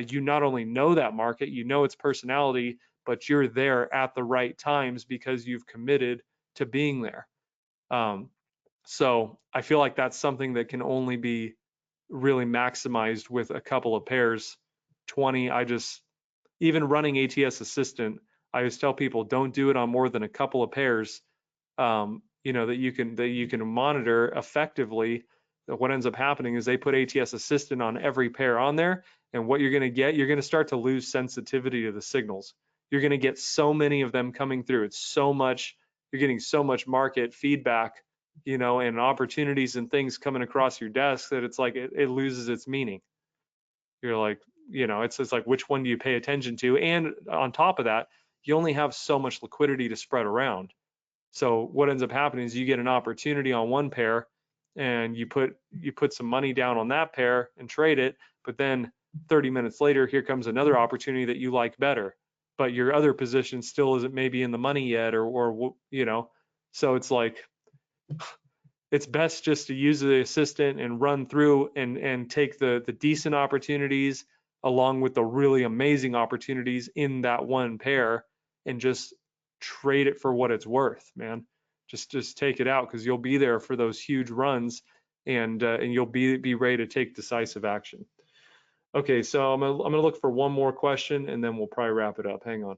You not only know that market, you know its personality, but you're there at the right times because you've committed to being there. Um, so I feel like that's something that can only be really maximized with a couple of pairs. 20, even running ATS Assistant, I always tell people don't do it on more than a couple of pairs, that you can monitor effectively. What ends up happening is they put ATS Assistant on every pair on there, and what you're going to start to lose sensitivity to the signals. You're going to get so many of them coming through. You're getting so much market feedback, and opportunities and things coming across your desk that it's like it loses its meaning. You're like, it's like, which one do you pay attention to? And on top of that, you only have so much liquidity to spread around. So what ends up happening is you get an opportunity on one pair and you put some money down on that pair and trade it, but then 30 minutes later, here comes another opportunity that you like better, but your other position still isn't maybe in the money yet, so it's like, it's best just to use the assistant and run through and take the decent opportunities along with the really amazing opportunities in that one pair and just trade it for what it's worth, man. Just take it out because you'll be there for those huge runs, and you'll be ready to take decisive action. Okay, so I'm gonna look for one more question and then we'll probably wrap it up. Hang on.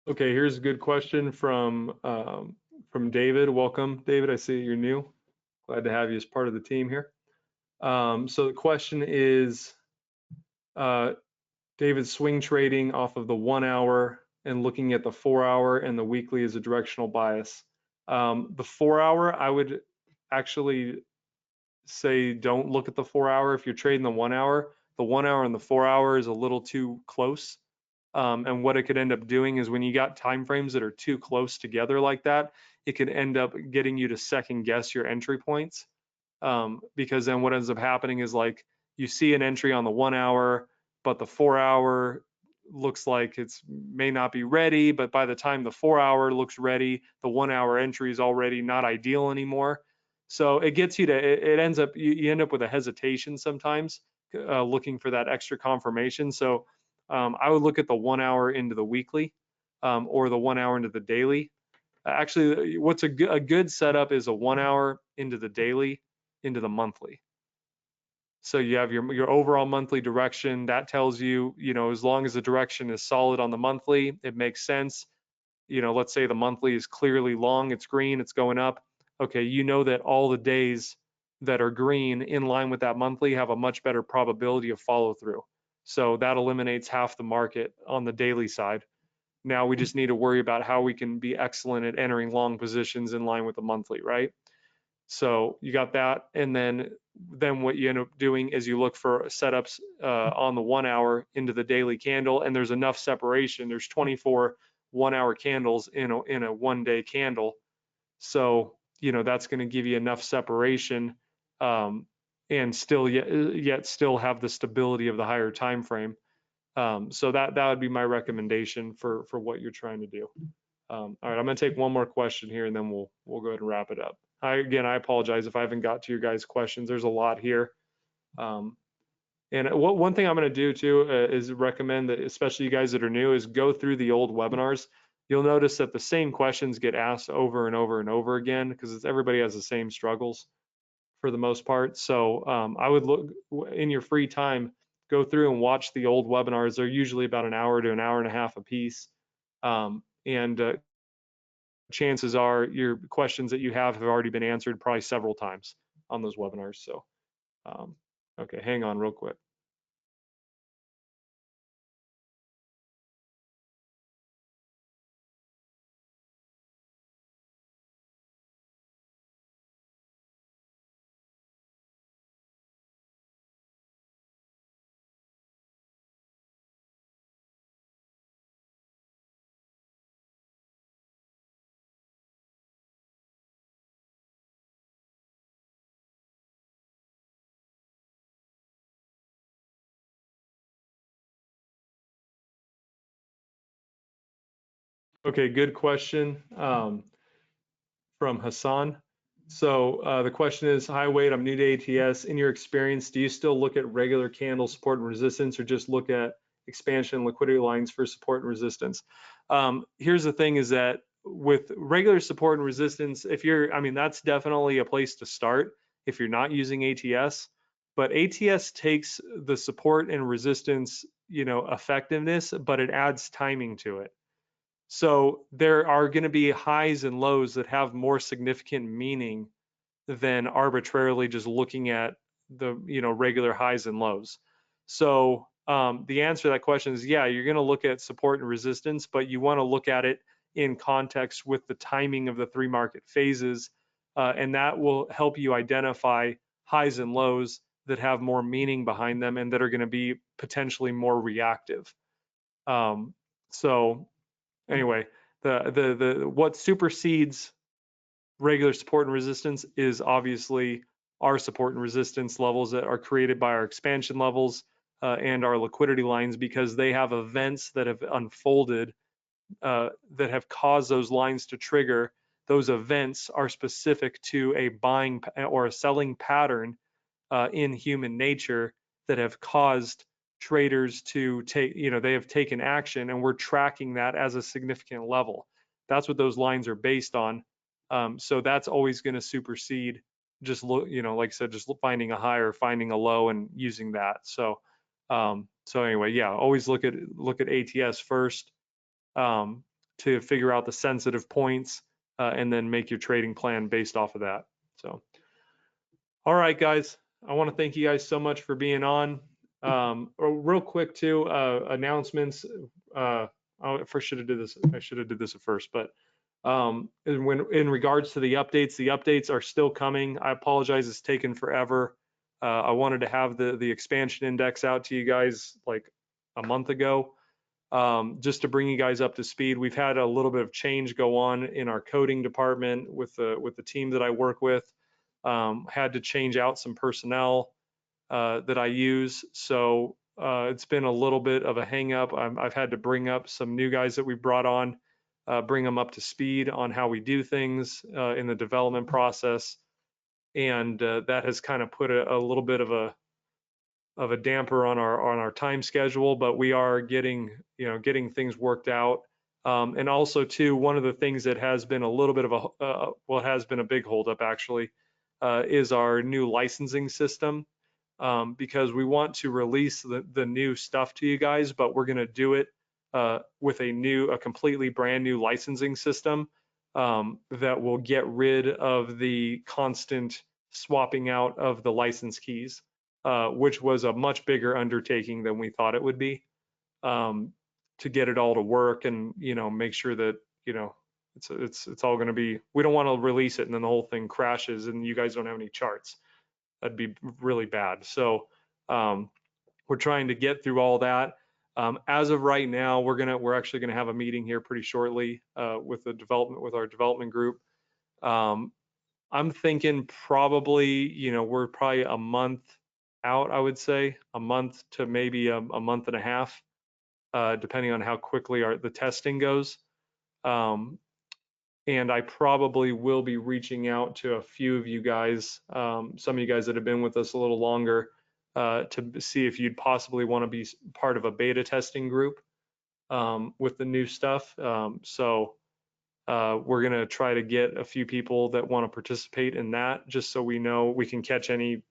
Okay, here's a good question from from David. Welcome, David. I see you're new. Glad to have you as part of the team here. So the question is, David, swing trading off of the 1 hour and looking at the 4 hour and the weekly as a directional bias. The 4 hour, I would actually say don't look at the 4 hour. If you're trading the 1 hour, the 1 hour and the 4 hour is a little too close. And what it could end up doing is when you got time frames that are too close together like that, it could end up getting you to second guess your entry points. Because then what ends up happening is like you see an entry on the 1 hour, but the 4 hour looks like it's may not be ready, but by the time the 4 hour looks ready, the 1 hour entry is already not ideal anymore. So it gets you to, it ends up, you end up with a hesitation sometimes, looking for that extra confirmation. So I would look at the 1 hour into the weekly, or the 1 hour into the daily. Actually, what's a good setup is a 1 hour into the daily, into the monthly. So you have your overall monthly direction. That tells you, as long as the direction is solid on the monthly, it makes sense. Let's say the monthly is clearly long, it's green, it's going up. Okay, you know that all the days that are green in line with that monthly have a much better probability of follow through. So that eliminates half the market on the daily side. Now we just need to worry about how we can be excellent at entering long positions in line with the monthly, right? So you got that, and then what you end up doing is you look for setups on the 1 hour into the daily candle, and there's enough separation. There's 24 1 hour candles in a 1 day candle, so that's going to give you enough separation, and still yet still have the stability of the higher time frame. So that would be my recommendation for what you're trying to do. All right, I'm going to take one more question here, and then we'll go ahead and wrap it up. I apologize if I haven't got to your guys' questions. There's a lot here. And one thing I'm going to do too is recommend that, especially you guys that are new, is go through the old webinars. You'll notice that the same questions get asked over and over and over again because everybody has the same struggles for the most part. So I would look in your free time, go through and watch the old webinars. They're usually about an hour to an hour and a half a piece. And chances are your questions that you have already been answered probably several times on those webinars. So, okay, hang on real quick. Okay, good question from Hassan. So the question is, hi Wade, I'm new to ATS. In your experience, do you still look at regular candle support and resistance, or just look at expansion and liquidity lines for support and resistance? Here's the thing is that with regular support and resistance, that's definitely a place to start if you're not using ATS. But ATS takes the support and resistance, effectiveness, but it adds timing to it. So there are going to be highs and lows that have more significant meaning than arbitrarily just looking at the regular highs and lows. So the answer to that question is, yeah, you're going to look at support and resistance, but you want to look at it in context with the timing of the three market phases, and that will help you identify highs and lows that have more meaning behind them and that are going to be potentially more reactive. So anyway, the what supersedes regular support and resistance is obviously our support and resistance levels that are created by our expansion levels and our liquidity lines, because they have events that have unfolded that have caused those lines to trigger. Those events are specific to a buying or a selling pattern in human nature that have caused traders to take, they have taken action, and we're tracking that as a significant level. That's what those lines are based on. So that's always going to supersede just look, like I said, just finding a high or finding a low and using that. So anyway, yeah, always look at ATS first to figure out the sensitive points and then make your trading plan based off of that. So, all right, guys, I want to thank you guys so much for being on. Real quick too, announcements. I first should have did this. I should have did this at first, but in regards to the updates are still coming. I apologize, it's taken forever. I wanted to have the expansion index out to you guys like a month ago, just to bring you guys up to speed. We've had a little bit of change go on in our coding department with the team that I work with. Had to change out some personnel that I use. So it's been a little bit of a hang up. I've had to bring up some new guys that we brought on, bring them up to speed on how we do things in the development process. And that has kind of put a little bit of a damper on our time schedule, but we are getting things worked out. And also too, one of the things that has been a little bit of it has been a big holdup actually, is our new licensing system. Because we want to release the new stuff to you guys, but we're going to do it with a completely brand new licensing system that will get rid of the constant swapping out of the license keys, which was a much bigger undertaking than we thought it would be, to get it all to work and make sure that it's all going to be. We don't want to release it and then the whole thing crashes and you guys don't have any charts. That'd be really bad. So we're trying to get through all that. As of right now, we're actually gonna have a meeting here pretty shortly with our development group. I'm thinking probably, we're probably a month out, I would say, a month to maybe a month and a half, depending on how quickly the testing goes. And I probably will be reaching out to a few of you guys, some of you guys that have been with us a little longer, to see if you'd possibly want to be part of a beta testing group with the new stuff. So we're going to try to get a few people that want to participate in that, just so we know we can catch any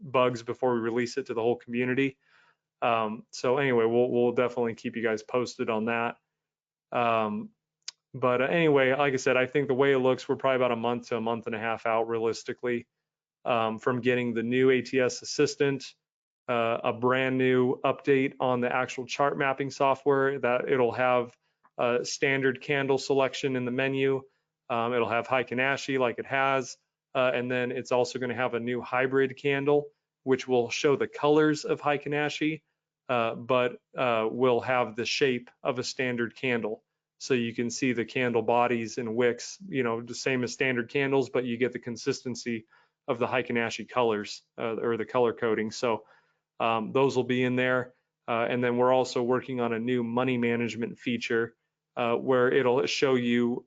bugs before we release it to the whole community. So anyway, we'll definitely keep you guys posted on that. But anyway, like I said, I think the way it looks, we're probably about a month to a month and a half out realistically, from getting the new ATS assistant, a brand new update on the actual chart mapping software that it'll have standard candle selection in the menu. It'll have Heikin Ashi like it has. And then it's also going to have a new hybrid candle, which will show the colors of Heikin Ashi, but will have the shape of a standard candle. So you can see the candle bodies and wicks, the same as standard candles, but you get the consistency of the Heikin Ashi colors or the color coding. So those will be in there. And then we're also working on a new money management feature where it'll show you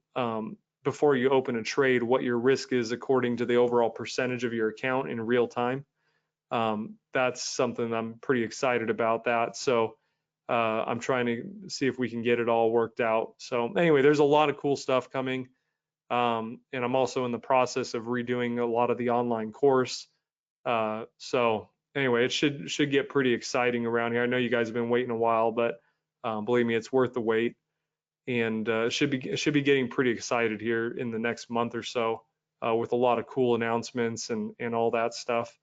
before you open a trade what your risk is according to the overall percentage of your account in real time. That's something I'm pretty excited about that. So I'm trying to see if we can get it all worked out. So anyway, there's a lot of cool stuff coming. And I'm also in the process of redoing a lot of the online course. So anyway, it should get pretty exciting around here. I know you guys have been waiting a while, but believe me, it's worth the wait. And should be getting pretty excited here in the next month or so with a lot of cool announcements and all that stuff.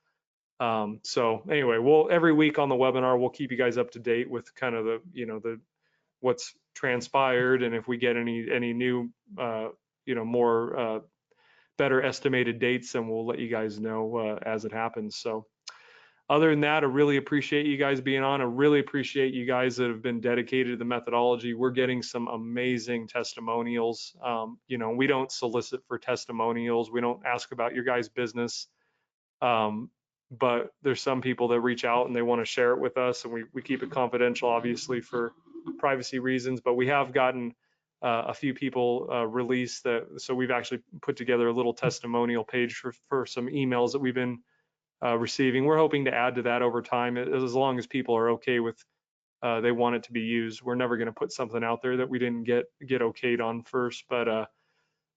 So anyway, every week on the webinar, we'll keep you guys up to date with kind of the what's transpired, and if we get any new more better estimated dates, then we'll let you guys know as it happens. So other than that, I really appreciate you guys being on. I really appreciate you guys that have been dedicated to the methodology. We're getting some amazing testimonials. We don't solicit for testimonials. We don't ask about your guys' business. But there's some people that reach out and they want to share it with us, and we keep it confidential, obviously, for privacy reasons. But we have gotten a few people released that, so we've actually put together a little testimonial page for some emails that we've been receiving. We're hoping to add to that over time, as long as people are okay with they want it to be used. We're never going to put something out there that we didn't get okayed on first. But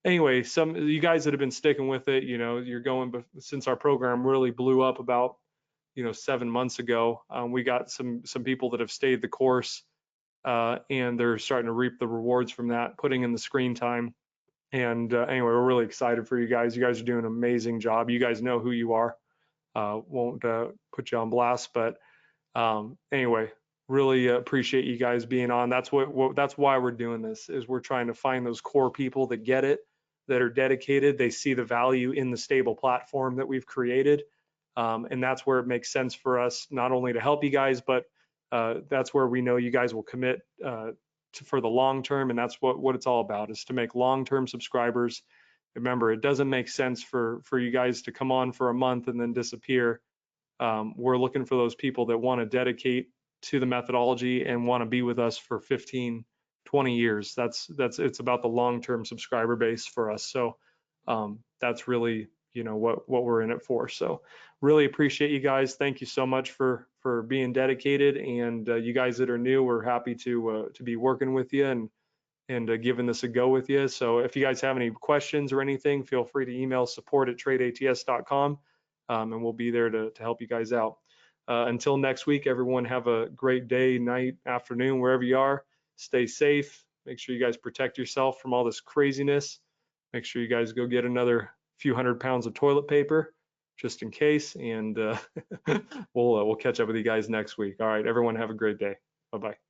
anyway, some of you guys that have been sticking with it, you're going, since our program really blew up about 7 months ago, we got some people that have stayed the course, and they're starting to reap the rewards from that, putting in the screen time. And anyway, we're really excited for you guys. You guys are doing an amazing job. You guys know who you are. Won't put you on blast, but anyway, really appreciate you guys being on. That's that's why we're doing this, is we're trying to find those core people that get it, that are dedicated. They see the value in the stable platform that we've created. And that's where it makes sense for us, not only to help you guys, but that's where we know you guys will commit for the long term. And that's what it's all about, is to make long-term subscribers. Remember, it doesn't make sense for you guys to come on for a month and then disappear. We're looking for those people that want to dedicate to the methodology and want to be with us for 15, 20 years. It's about the long-term subscriber base for us. So that's really, what we're in it for. So really appreciate you guys. Thank you so much for being dedicated. And you guys that are new, we're happy to be working with you and giving this a go with you. So if you guys have any questions or anything, feel free to email support@tradeats.com, and we'll be there to help you guys out. Until next week, everyone have a great day, night, afternoon, wherever you are. Stay safe. Make sure you guys protect yourself from all this craziness. Make sure you guys go get another few hundred pounds of toilet paper just in case, and we'll catch up with you guys next week. All right, everyone have a great day. Bye-bye.